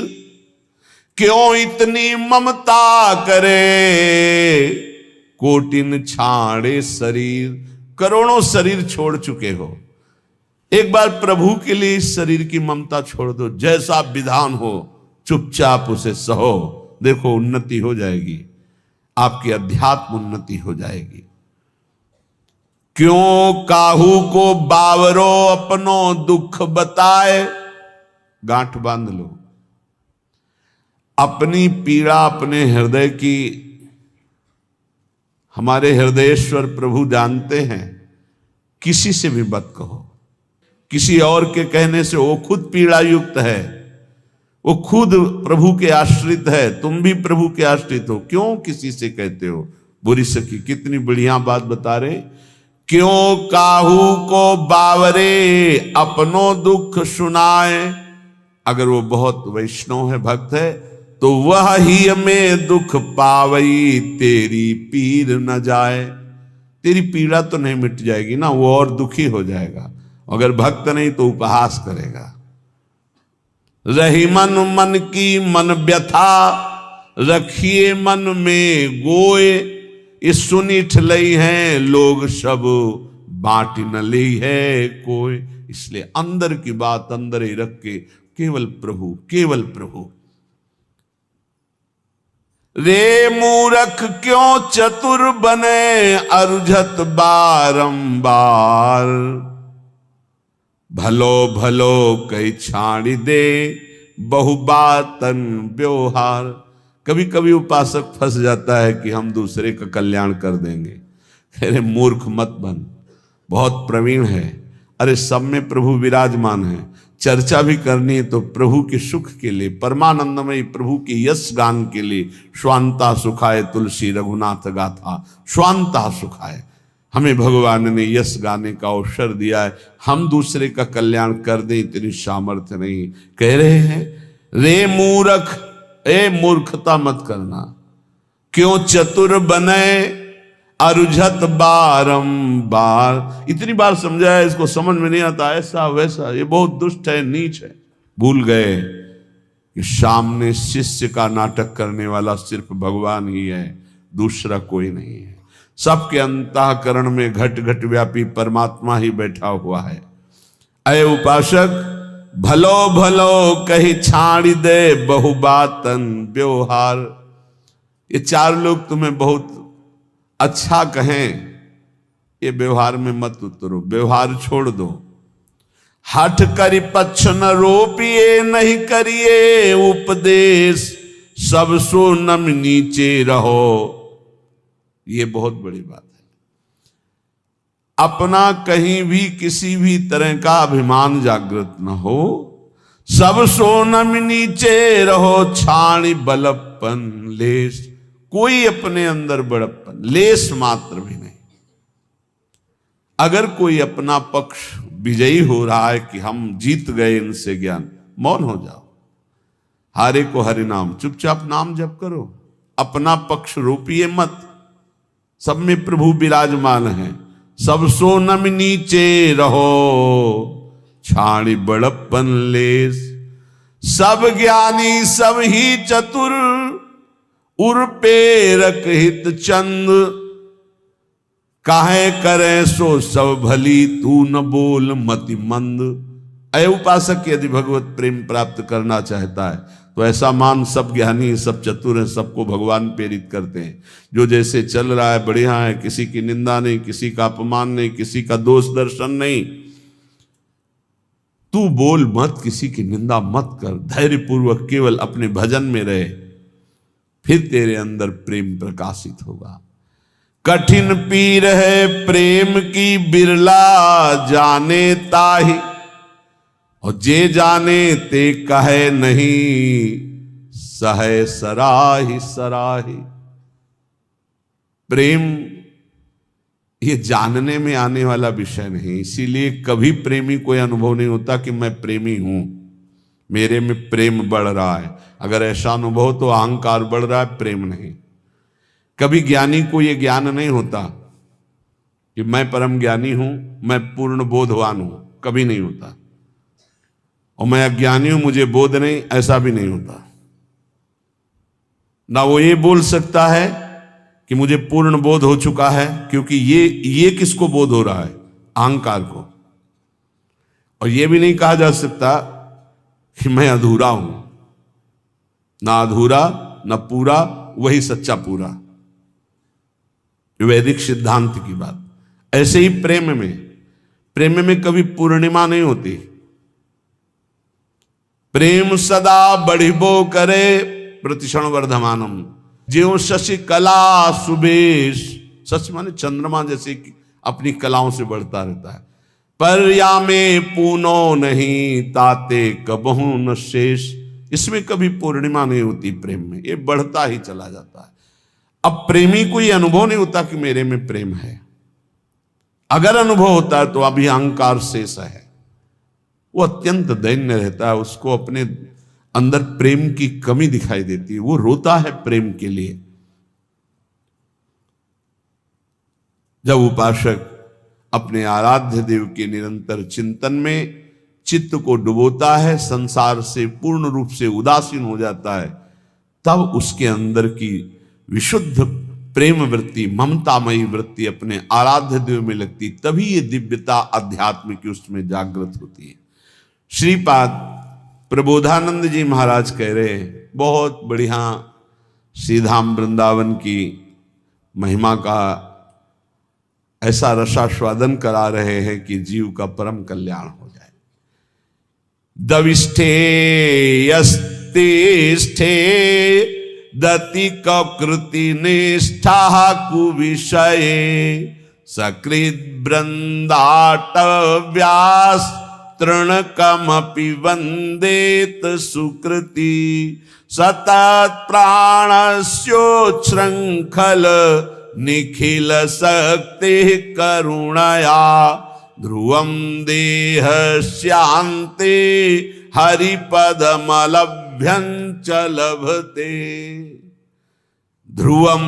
क्यों इतनी ममता करे, कोटिन छाड़े शरीर। करोड़ों शरीर छोड़ चुके हो, एक बार प्रभु के लिए इस शरीर की ममता छोड़ दो। जैसा विधान हो चुपचाप उसे सहो। देखो उन्नति हो जाएगी, आपकी अध्यात्म उन्नति हो जाएगी। क्यों काहू को बावरो, अपनो दुख बताए। गांठ बांध लो। अपनी पीड़ा अपने हृदय की हमारे हृदयेश्वर प्रभु जानते हैं। किसी से भी मत कहो, किसी और के कहने से। वो खुद पीड़ा युक्त है, वो खुद प्रभु के आश्रित है, तुम भी प्रभु के आश्रित हो, क्यों किसी से कहते हो? बुरी सखी कितनी बढ़िया बात बता रहे। क्यों काहू को बावरे, अपनो दुख सुनाए। अगर वो बहुत वैष्णव है, भक्त है, तो वह ही में दुख पावई, तेरी पीर न जाए। तेरी पीड़ा तो नहीं मिट जाएगी ना, वो और दुखी हो जाएगा। अगर भक्त नहीं तो उपहास करेगा। रही मन मन की मन व्यथा, रखिए मन में गोए। ये सुनी ठलई हैं लोग सब, बांट न ली है कोई। इसलिए अंदर की बात अंदर ही रख के केवल प्रभु, केवल प्रभु। रे मूरख क्यों चतुर बने, अरुझत बारंबार। भलो भलो कई छाड़ी दे बहु बातन व्यवहार। कभी कभी उपासक फंस जाता है कि हम दूसरे का कल्याण कर देंगे। अरे मूर्ख मत बन, बहुत प्रवीण है। अरे सब में प्रभु विराजमान है, चर्चा भी करनी है तो प्रभु के सुख के लिए, परमानंदमयी प्रभु के यश गान के लिए। स्वांता सुखाए तुलसी रघुनाथ गाथा, स्वांता सुखाए। हमें भगवान ने यश गाने का अवसर दिया है, हम दूसरे का कल्याण कर दें इतनी सामर्थ्य नहीं। कह रहे हैं रे मूर्ख, ए मूर्खता मत करना, क्यों चतुर बने अरुझत बारंबार। इतनी बार समझाया, इसको समझ में नहीं आता, ऐसा वैसा, ये बहुत दुष्ट है, नीच है। भूल गए कि सामने शिष्य का नाटक करने वाला सिर्फ भगवान ही है, दूसरा कोई नहीं है। सबके अंतःकरण में घट घट व्यापी परमात्मा ही बैठा हुआ है। अय उपासक, भलो भलो कही छाड़ी दे बहु बातन व्यवहार। ये चार लोग तुम्हें बहुत अच्छा कहें, ये व्यवहार में मत उतरो, व्यवहार छोड़ दो। हठ करी पक्ष न रोपिए, नहीं करिए उपदेश, सब सो नम नीचे रहो। ये बहुत बड़ी बात है। अपना कहीं भी किसी भी तरह का अभिमान जागृत न हो, सब सो नम नीचे रहो, छाणी बलपन लेस। कोई अपने अंदर बड़प्पन लेस मात्र भी नहीं। अगर कोई अपना पक्ष विजयी हो रहा है कि हम जीत गए इनसे ज्ञान, मौन हो जाओ। हारे को हरि नाम, चुपचाप नाम जप करो, अपना पक्ष रोपिए मत। सब में प्रभु विराजमान है। सब सो नम नीचे रहो, छाणी बड़प्पन लेस। सब ज्ञानी सब ही चतुर, उर पेरक हित चंद। काहे करे सो सब भली, तू न बोल मति मंद। अय उपासक, यदि भगवत प्रेम प्राप्त करना चाहता है तो ऐसा मान सब ज्ञानी सब चतुर हैं, सबको भगवान प्रेरित करते हैं। जो जैसे चल रहा है बढ़िया है, किसी की निंदा नहीं, किसी का अपमान नहीं, किसी का दोष दर्शन नहीं। तू बोल मत, किसी की निंदा मत कर, धैर्यपूर्वक केवल अपने भजन में रहे, फिर तेरे अंदर प्रेम प्रकाशित होगा। कठिन पीर है प्रेम की, बिरला जाने ताहि, और जे जाने ते कहे नहीं, सहे सराही सराही। प्रेम ये जानने में आने वाला विषय नहीं, इसीलिए कभी प्रेमी कोई अनुभव नहीं होता कि मैं प्रेमी हूं, मेरे में प्रेम बढ़ रहा है। अगर ऐसा अनुभव तो अहंकार बढ़ रहा है, प्रेम नहीं। कभी ज्ञानी को यह ज्ञान नहीं होता कि मैं परम ज्ञानी हूं, मैं पूर्ण बोधवान हूं, कभी नहीं होता। और मैं अज्ञानी हूं, मुझे बोध नहीं, ऐसा भी नहीं होता। ना वो ये बोल सकता है कि मुझे पूर्ण बोध हो चुका है, क्योंकि ये किसको बोध हो रहा है? अहंकार को। और ये भी नहीं कहा जा सकता कि मैं अधूरा हूं। ना अधूरा ना पूरा, वही सच्चा पूरा। वैदिक सिद्धांत की बात। ऐसे ही प्रेम में कभी पूर्णिमा नहीं होती। प्रेम सदा बढ़िबो करे, प्रतिक्षण वर्धमानम। ज्यों शशि कला सुबेश, शशि माने चंद्रमा जैसे कि अपनी कलाओं से बढ़ता रहता है। पर या में पूनो नहीं, ताते कबहू न शेष। इसमें कभी पूर्णिमा नहीं होती प्रेम में, ये बढ़ता ही चला जाता है। अब प्रेमी को ये अनुभव नहीं होता कि मेरे में प्रेम है। अगर अनुभव होता है तो अभी अहंकार शेष है, वो अत्यंत दैन्य रहता है, उसको अपने अंदर प्रेम की कमी दिखाई देती है, वो रोता है प्रेम के लिए। जब उपासक अपने आराध्य देव के निरंतर चिंतन में चित्त को डुबोता है, संसार से पूर्ण रूप से उदासीन हो जाता है, तब उसके अंदर की विशुद्ध प्रेम वृत्ति, ममतामयी वृत्ति अपने आराध्य देव में लगती, तभी ये दिव्यता अध्यात्म की उसमें जागृत होती है। श्रीपाद प्रबोधानंद जी महाराज कह रहे हैं, बहुत बढ़िया श्रीधाम वृंदावन की महिमा का ऐसा रसास्वादन करा रहे हैं कि जीव का परम कल्याण हो जाए। दविष्ठे यस्तिष्ठे दति कृति निष्ठा कुविषये सकृत वृंदाटव्यास तृणकमपि वंदेत सुकृति सतत प्राणस्योच्छृंखल निखिल शक्ति करुणया ध्रुवम देहस्यान्ते हरिपदमलभ्यं च लभते। ध्रुवम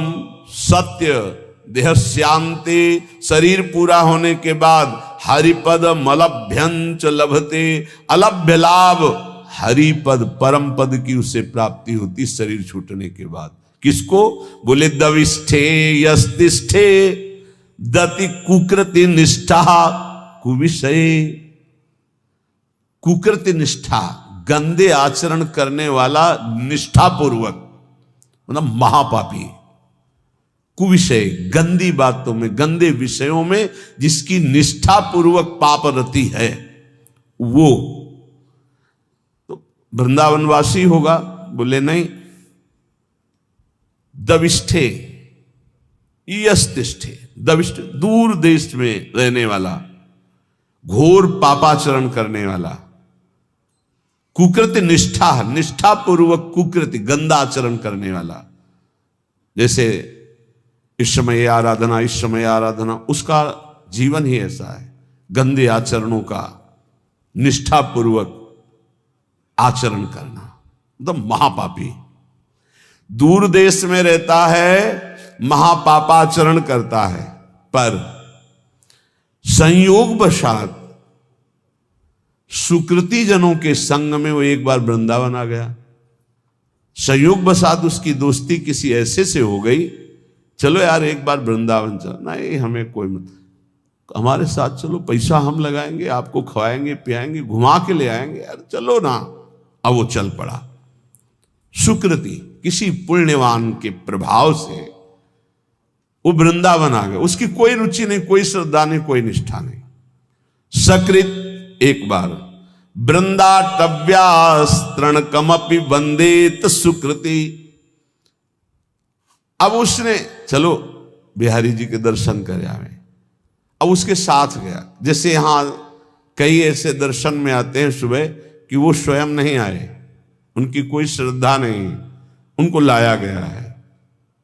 सत्य, देहस्यान्ते शरीर पूरा होने के बाद हरिपद मलभ्यं च लभते, अलभ्य लाभ हरिपद परम पद की उसे प्राप्ति होती शरीर छूटने के बाद। किसको? बोले दविष्ठे यस्तिष्ठे दति कुकृति निष्ठा कुविषय। कुकृति निष्ठा, गंदे आचरण करने वाला निष्ठा पूर्वक, मतलब महापापी। कुविषय, गंदी बातों में, गंदे विषयों में जिसकी निष्ठा पूर्वक पाप रति है वो तो वृंदावनवासी होगा। बोले नहीं, दविष्ठे यस्तिष्ठे, दविष्ठ दूर देश में रहने वाला, घोर पापाचरण करने वाला, कुकृति निष्ठा, निष्ठा पूर्वक कुकृति गंदा आचरण करने वाला। जैसे इस समय आराधना, इस समय आराधना, उसका जीवन ही ऐसा है, गंदे आचरणों का निष्ठा पूर्वक आचरण करना, मतलब महापापी। दूर देश में रहता है, महापापाचरण करता है, पर संयोग वशात सुकृति जनों के संग में वो एक बार वृंदावन आ गया। संयोग वशात उसकी दोस्ती किसी ऐसे से हो गई, चलो यार एक बार वृंदावन चल। नहीं, हमें कोई मत, हमारे साथ चलो, पैसा हम लगाएंगे, आपको खवाएंगे पियाएंगे, घुमा के ले आएंगे, यार चलो ना। अब वो चल पड़ा। सुकृति, किसी पुण्यवान के प्रभाव से वो वृंदावन आ गया। उसकी कोई रुचि नहीं, कोई श्रद्धा नहीं, कोई निष्ठा नहीं। सकृत, एक बार वृंदाटव्यास तृणकमपि वंदेत सुकृति। अब उसने चलो बिहारी जी के दर्शन करे आवे, अब उसके साथ गया। जैसे यहां कई ऐसे दर्शन में आते हैं सुबह कि वो स्वयं नहीं आए, उनकी कोई श्रद्धा नहीं, उनको लाया गया है।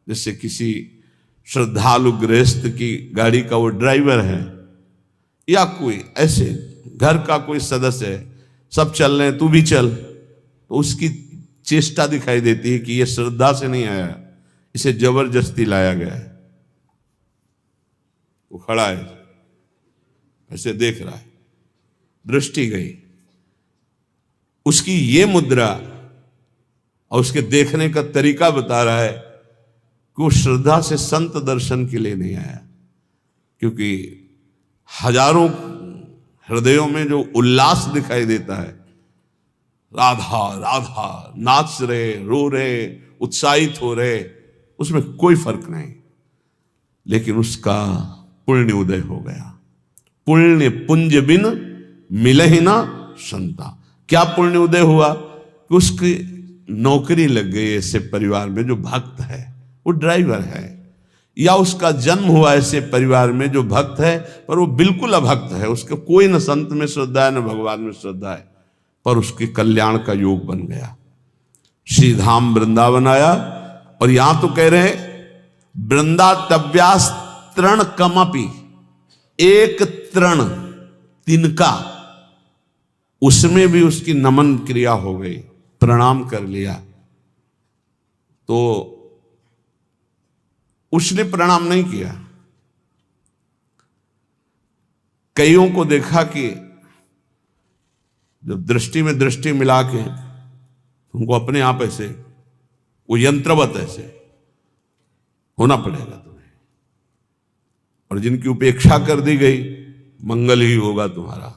जैसे किसी श्रद्धालु गृहस्थ की गाड़ी का वो ड्राइवर है, या कोई ऐसे घर का कोई सदस्य है, सब चल रहे हैं, तू भी चल, तो उसकी चेष्टा दिखाई देती है कि ये श्रद्धा से नहीं आया, इसे जबरदस्ती लाया गया है। वो खड़ा है, ऐसे देख रहा है, दृष्टि गई, उसकी ये मुद्रा और उसके देखने का तरीका बता रहा है कि वो श्रद्धा से संत दर्शन के लिए नहीं आया। क्योंकि हजारों हृदयों में जो उल्लास दिखाई देता है, राधा राधा नाच रहे, रो रहे, उत्साहित हो रहे, उसमें कोई फर्क नहीं। लेकिन उसका पुण्य उदय हो गया। पुण्य पुंज बिन मिले ही ना संता। क्या पुण्य उदय हुआ कि उसकी नौकरी लग गई ऐसे परिवार में जो भक्त है, वो ड्राइवर है, या उसका जन्म हुआ ऐसे परिवार में जो भक्त है पर वो बिल्कुल अभक्त है, उसके कोई न संत में श्रद्धा है न भगवान में श्रद्धा है, पर उसके कल्याण का योग बन गया। श्री धाम वृंदावन आया और यहां तो कह रहे वृंदाटव्यास तृण कमपि, एक तृण तिनका, उसमें भी उसकी नमन क्रिया हो गई, प्रणाम कर लिया। तो उसने प्रणाम नहीं किया। कईयों को देखा कि जब दृष्टि में दृष्टि मिला के तुमको अपने आप ऐसे वो यंत्रवत ऐसे होना पड़ेगा तुम्हें, और जिनकी उपेक्षा कर दी गई, मंगल ही होगा तुम्हारा।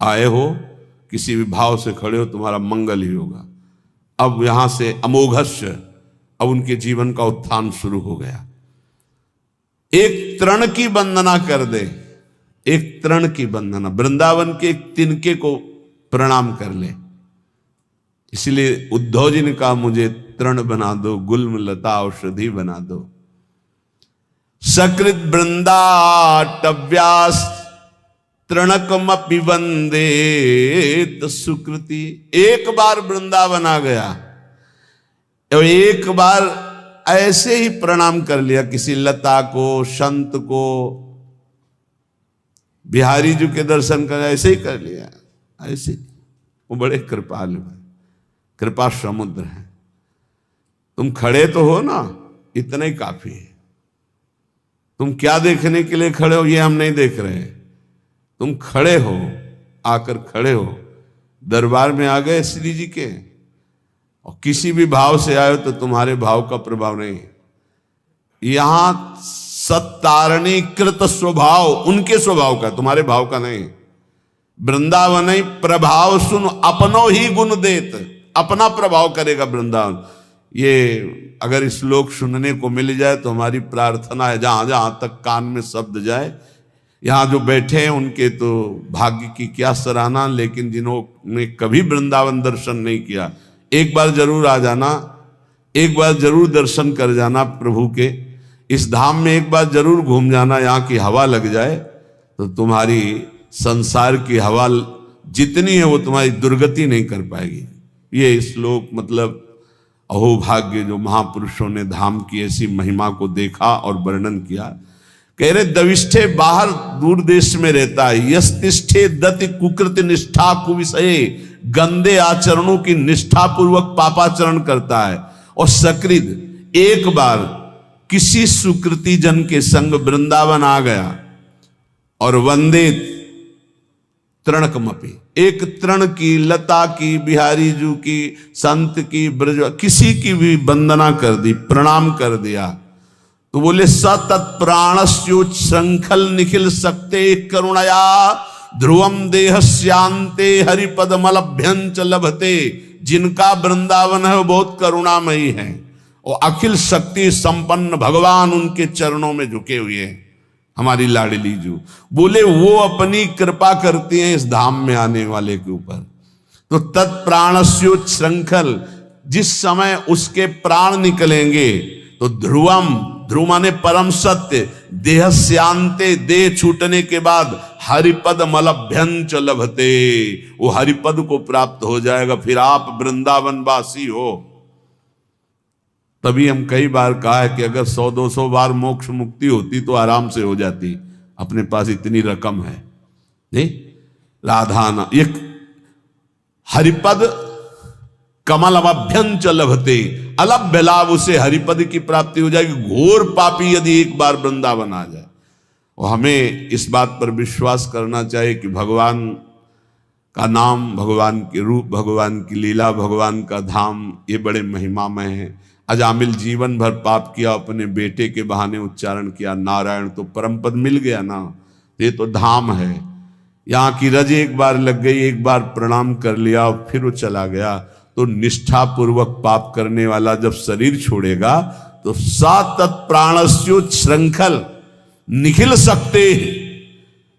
आए हो किसी भी भाव से खड़े हो, तुम्हारा मंगल ही होगा। अब यहां से अमोघस्य, अब उनके जीवन का उत्थान शुरू हो गया। एक तृण की वंदना कर दे, एक तृण की वंदना, वृंदावन के एक तिनके को प्रणाम कर ले, इसलिए उद्धव जी ने कहा मुझे तृण बना दो, गुल्म लता औषधि बना दो। सकृत वृंदाटव्यास तृणकमपि वंदे सुकृति। एक बार वृंदावन आ गया और एक बार ऐसे ही प्रणाम कर लिया किसी लता को, संत को, बिहारी जी के दर्शन कर ऐसे ही कर लिया, ऐसे। वो बड़े कृपालु है, कृपा समुद्र है। तुम खड़े तो हो ना, इतना ही काफी है। तुम क्या देखने के लिए खड़े हो ये हम नहीं देख रहे हैं। तुम खड़े हो, आकर खड़े हो, दरबार में आ गए श्री जी के, और किसी भी भाव से आए हो तो तुम्हारे भाव का प्रभाव नहीं है। यहां सत्तारणीकृत स्वभाव उनके स्वभाव का, तुम्हारे भाव का नहीं। वृंदावन ही प्रभाव सुन अपनो ही गुण देत, अपना प्रभाव करेगा वृंदावन। ये अगर श्लोक सुनने को मिल जाए तो हमारी प्रार्थना है, जहां जहां तक कान में शब्द जाए। यहां जो बैठे हैं उनके तो भाग्य की क्या सराहना, लेकिन जिन्होंने कभी वृंदावन दर्शन नहीं किया, एक बार जरूर आ जाना, एक बार जरूर दर्शन कर जाना प्रभु के। इस धाम में एक बार जरूर घूम जाना, यहाँ की हवा लग जाए तो तुम्हारी संसार की हवा जितनी है वो तुम्हारी दुर्गति नहीं कर पाएगी। ये श्लोक मतलब अहोभाग्य जो महापुरुषों ने धाम की ऐसी महिमा को देखा और वर्णन किया। कह रहे दविष्ठे बाहर दूर देश में रहता है, यस्तिष्ठे दति कुकृत निष्ठा कुविषये, गंदे आचरणों की निष्ठा पूर्वक पापाचरण करता है। और सकृत एक बार किसी सुकृति जन के संग वृंदावन आ गया और वंदे तृणकमपि, एक तृण की, लता की, बिहारी जू की, संत की, ब्रज किसी की भी वंदना कर दी, प्रणाम कर दिया, तो बोले सतत प्राणस्योच श्रृंखल निखिल सकते करुणया ध्रुवम देहस्यांते हरिपदमलभ्यंच लभते। जिनका वृंदावन है वो बहुत करुणामयी है और अखिल शक्ति संपन्न भगवान उनके चरणों में झुके हुए हैं। हमारी लाडली जू बोले वो अपनी कृपा करती हैं इस धाम में आने वाले के ऊपर। तो तत्प्राणस्योच श्रृंखल, जिस समय उसके प्राण निकलेंगे तो ध्रुवम, ध्रुव माने परम सत्य, देहस्यांते, देह छूटने के बाद हरिपद मलभ्यंच लभते, वो हरिपद को प्राप्त हो जाएगा, फिर आप वृंदावन वासी हो। तभी हम कई बार कहा है कि अगर 100-200 बार मोक्ष मुक्ति होती तो आराम से हो जाती, अपने पास इतनी रकम है नहीं। राधाना एक हरिपद कमल अभ्यंच लभते, अलभ्य लाभ, उसे हरिपद की प्राप्ति हो जाएगी। घोर पापी यदि एक बार वृंदावन आ जाए, और हमें इस बात पर विश्वास करना चाहिए कि भगवान का नाम, भगवान के रूप, भगवान की लीला, भगवान का धाम ये बड़े महिमामय है। अजामिल जीवन भर पाप किया, अपने बेटे के बहाने उच्चारण किया नारायण, तो परम पद मिल गया ना। ये तो धाम है, यहाँ की रज एक बार लग गई, एक बार प्रणाम कर लिया और फिर वो चला गया। तो निष्ठा पूर्वक पाप करने वाला जब शरीर छोड़ेगा तो सातत प्राणस्योच श्रृंखल निखिल सकते,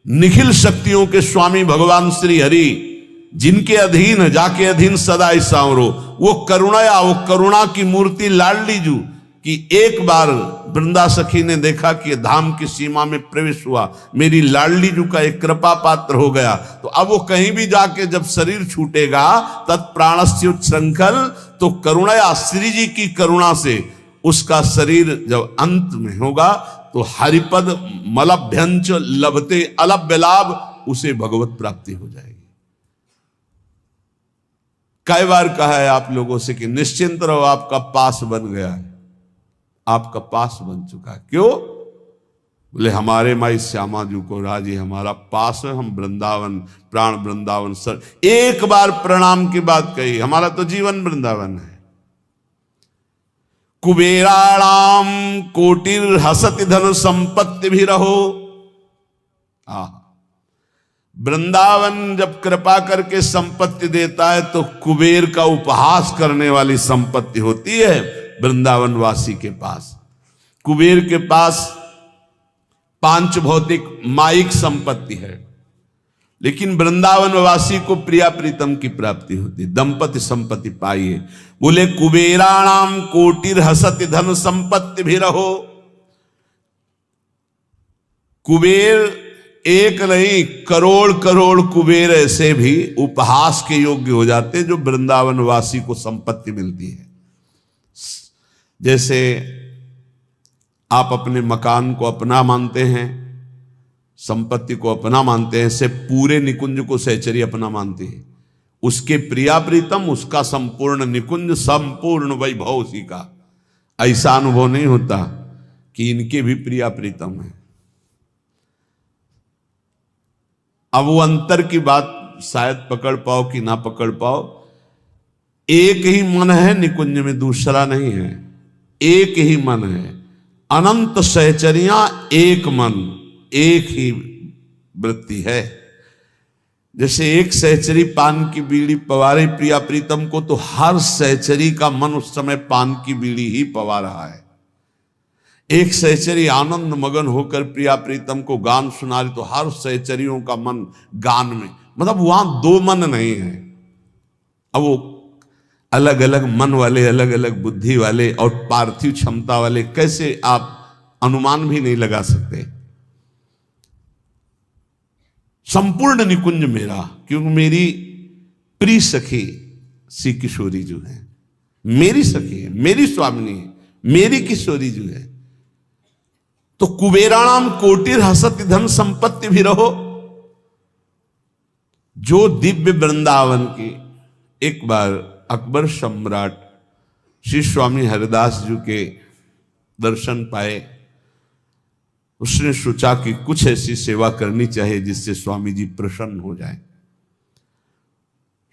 निखिल शक्तियों के स्वामी भगवान श्री हरि, जिनके अधीन जाके अधीन सदा ही सांवरो, वो करुणया, वो करुणा की मूर्ति लाडली जू कि एक बार वृंदा सखी ने देखा कि धाम की सीमा में प्रवेश हुआ, मेरी लाडली जू का एक कृपा पात्र हो गया। तो अब वो कहीं भी जाके जब शरीर छूटेगा तत्प्राणस्य श्रृंखल, तो करुणया, श्री जी की करुणा से उसका शरीर जब अंत में होगा तो हरिपद मलभ्यंच लभते, अलभ्य लाभ, उसे भगवत प्राप्ति हो जाएगी। कई बार कहा है आप लोगों से कि निश्चिंत रहो, आपका पास बन गया है, आपका पास बन चुका है। क्यों? बोले हमारे माई श्यामा जी को राजी हमारा पास है, हम वृंदावन, प्राण वृंदावन सर। एक बार प्रणाम की बात कही, हमारा तो जीवन वृंदावन है। कुबेराणाम कोटिर हसति धन संपत्ति भी रहो। वृंदावन जब कृपा करके संपत्ति देता है तो कुबेर का उपहास करने वाली संपत्ति होती है वृंदावन वासी के पास। कुबेर के पास पांच भौतिक माइक संपत्ति है, लेकिन वृंदावन वासी को प्रिया प्रीतम की प्राप्ति होती। दंपति संपत्ति पाइए। बोले कुबेराणाम कोटिर हसति धन संपत्ति भी रहो। कुबेर एक नहीं, करोड़ करोड़ कुबेर ऐसे भी उपहास के योग्य हो जाते हैं जो वृंदावन वासी को संपत्ति मिलती है। जैसे आप अपने मकान को अपना मानते हैं, संपत्ति को अपना मानते हैं, से पूरे निकुंज को सहचरी अपना मानती है। उसके प्रिया प्रीतम, उसका संपूर्ण निकुंज, संपूर्ण वैभव उसी का। ऐसा अनुभव नहीं होता कि इनके भी प्रिया प्रीतम है। अब वो अंतर की बात शायद पकड़ पाओ कि ना पकड़ पाओ। एक ही मन है निकुंज में, दूसरा नहीं है। एक ही मन है, अनंत सहचरियां एक मन, एक ही वृत्ति है। जैसे एक सहचरी पान की बीड़ी पवारे प्रिया प्रीतम को, तो हर सहचरी का मन उस समय पान की बीड़ी ही पवा रहा है। एक सहचरी आनंद मगन होकर प्रिया प्रीतम को गान सुना रही, तो हर सहचरियों का मन गान में, मतलब वहां दो मन नहीं है। अब वो अलग अलग मन वाले, अलग अलग बुद्धि वाले और पार्थिव क्षमता वाले, कैसे आप अनुमान भी नहीं लगा सकते। संपूर्ण निकुंज मेरा, क्योंकि मेरी प्रिय सखी श्री किशोरी जो है, मेरी सखी है, मेरी स्वामिनी है, मेरी किशोरी जो है। तो कुबेराणाम कोटिर हसति धन संपत्ति भी रहो। जो दिव्य वृंदावन की, एक बार अकबर सम्राट श्री स्वामी हरिदास जी के दर्शन पाए, उसने सोचा कि कुछ ऐसी सेवा करनी चाहिए जिससे स्वामी जी प्रसन्न हो जाए।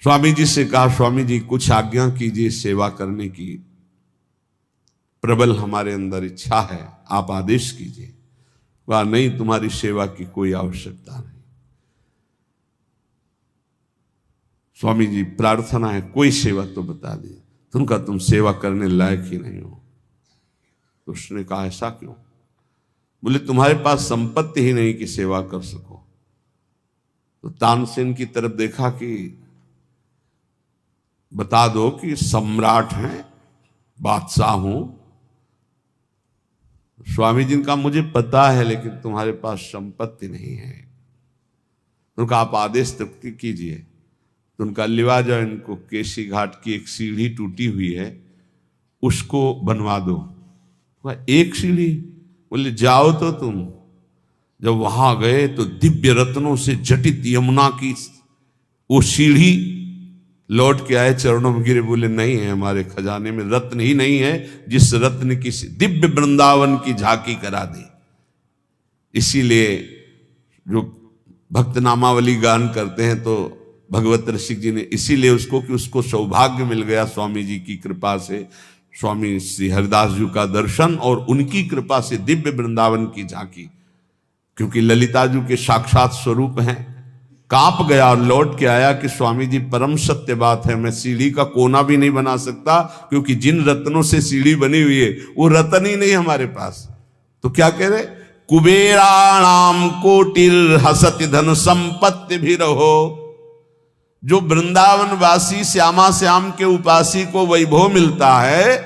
स्वामी जी से कहा, स्वामी जी कुछ आज्ञा कीजिए, सेवा करने की प्रबल हमारे अंदर इच्छा है, आप आदेश कीजिए। वह नहीं, तुम्हारी सेवा की कोई आवश्यकता नहीं। स्वामी जी प्रार्थना है, कोई सेवा तो बता दी। तुमका तुम सेवा करने लायक ही नहीं हो। तो उसने कहा, ऐसा क्यों? बोले तुम्हारे पास संपत्ति ही नहीं कि सेवा कर सको। तो तानसेन की तरफ देखा कि बता दो कि सम्राट हैं, बादशाह हूं। स्वामी जी का मुझे पता है, लेकिन तुम्हारे पास संपत्ति नहीं है। उनका आप आदेश तक कीजिए। तो उनका लिवा जाओ, इनको केसी घाट की एक सीढ़ी टूटी हुई है, उसको बनवा दो। एक सीढ़ी? बोले जाओ तो तुम। जब वहां गए तो दिव्य रत्नों से जटित यमुना की वो सीढ़ी लौट के आए, चरणों में गिरे, बोले नहीं है, हमारे खजाने में रत्न ही नहीं है जिस रत्न की दिव्य वृंदावन की झांकी करा दे। इसीलिए जो भक्त नामावली गान करते हैं, तो भगवत रसिक जी ने इसीलिए उसको, कि उसको सौभाग्य मिल गया स्वामी जी की कृपा से, स्वामी श्री हरिदास जी का दर्शन और उनकी कृपा से दिव्य वृंदावन की झांकी। क्योंकि ललिता जी के साक्षात स्वरूप हैं। कांप गया और लौट के आया कि स्वामी जी परम सत्य बात है, मैं सीढ़ी का कोना भी नहीं बना सकता, क्योंकि जिन रत्नों से सीढ़ी बनी हुई है वो रत्न ही नहीं हमारे पास। तो क्या कह रहे? कुबेराणाम कोटिर हसति धन संपत्ति भी रहो। जो वृंदावन वासी श्यामा श्याम के उपासी को वैभव मिलता है,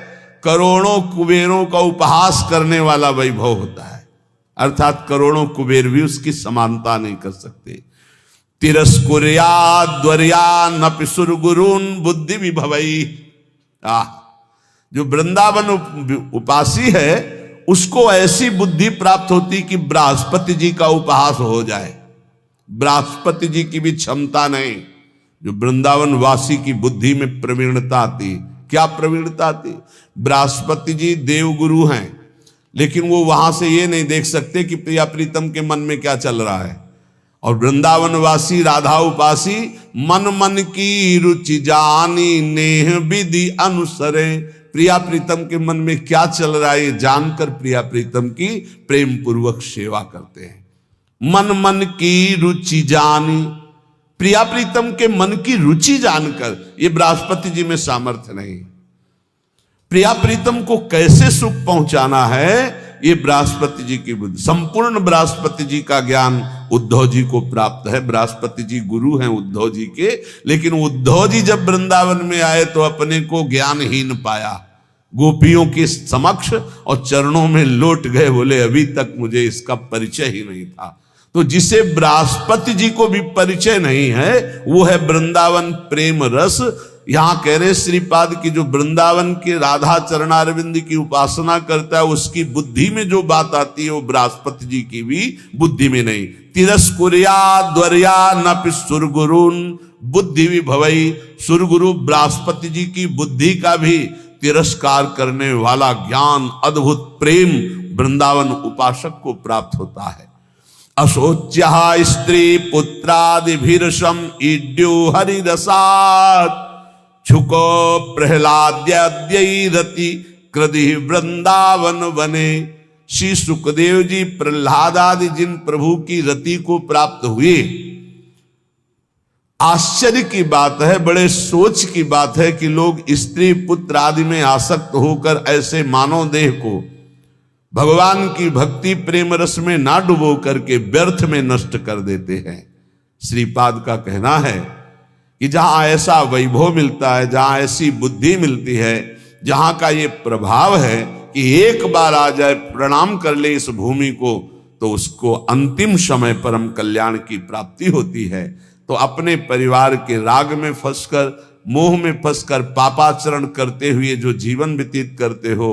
करोड़ों कुबेरों का उपहास करने वाला वैभव होता है। अर्थात करोड़ों कुबेर भी उसकी समानता नहीं कर सकते। तिरस्कुर्या द्वर्या नपि सुरगुरुन बुद्धि विभवई। जो वृंदावन उपासी है, उसको ऐसी बुद्धि प्राप्त होती कि बृहस्पति जी का उपहास हो जाए। बृहस्पति जी की भी क्षमता नहीं। जो वृंदावन वासी की बुद्धि में प्रवीणता आती। क्या प्रवीणता आती? बृहस्पति जी देवगुरु हैं, लेकिन वो वहां से ये नहीं देख सकते कि प्रिया प्रीतम के मन में क्या चल रहा है। और वृंदावन वासी राधा उपासी मन मन की रुचि जानी नेह विधि अनुसरे। प्रिया प्रीतम के मन में क्या चल रहा है ये जानकर प्रिया प्रीतम की प्रेम पूर्वक सेवा करते हैं। मन मन की रुचि जानी, प्रिया प्रीतम के मन की रुचि जानकर। ये बृहस्पति जी में सामर्थ्य नहीं। प्रिया प्रीतम को कैसे सुख पहुंचाना है ये बृहस्पति जी की बुद्धि। संपूर्ण बृहस्पति जी का ज्ञान उद्धव जी को प्राप्त है। बृहस्पति जी गुरु हैं उद्धव जी के, लेकिन उद्धव जी जब वृंदावन में आए तो अपने को ज्ञानहीन पाया। गोपियों के समक्ष और चरणों में लौट गए, बोले अभी तक मुझे इसका परिचय ही नहीं था। तो जिसे बृहस्पति जी को भी परिचय नहीं है वो है वृंदावन प्रेम रस। यहां कह रहे श्रीपाद की जो वृंदावन के राधा चरणारविंद की उपासना करता है उसकी बुद्धि में जो बात आती है वो बृहस्पति जी की भी बुद्धि में नहीं। तिरस्कुर्या द्वर्या न सुरगुरुन बुद्धि विभवई। सुरगुरु बृहस्पति जी की बुद्धि का भी तिरस्कार करने वाला ज्ञान अद्भुत प्रेम वृंदावन उपासक को प्राप्त होता है। अशोच्या स्त्री पुत्रादिभिर्षम ईड्यो हरिरसात् छुको प्रहलाद्यरति कृदि वृंदावन वने। श्री सुखदेव जी प्रहलाद आदि जिन प्रभु की रति को प्राप्त हुए, आश्चर्य की बात है, बड़े सोच की बात है कि लोग स्त्री पुत्र आदि में आसक्त होकर ऐसे मानव देह को भगवान की भक्ति प्रेम रस में ना डुबो करके व्यर्थ में नष्ट कर देते हैं। श्रीपाद का कहना है कि जहां ऐसा वैभव मिलता है, जहां ऐसी बुद्धि मिलती है, जहां का ये प्रभाव है कि एक बार आ जाए प्रणाम कर ले इस भूमि को, तो उसको अंतिम समय परम कल्याण की प्राप्ति होती है। तो अपने परिवार के राग में फंसकर, मोह में फंसकर पापाचरण करते हुए जो जीवन व्यतीत करते हो,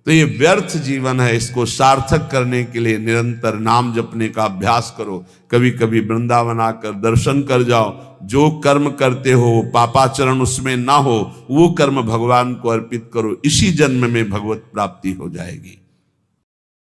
तो ये व्यर्थ जीवन है। इसको सार्थक करने के लिए निरंतर नाम जपने का अभ्यास करो। कभी कभी वृंदावन आकर दर्शन कर जाओ। जो कर्म करते हो पापाचरण उसमें ना हो, वो कर्म भगवान को अर्पित करो। इसी जन्म में भगवत प्राप्ति हो जाएगी।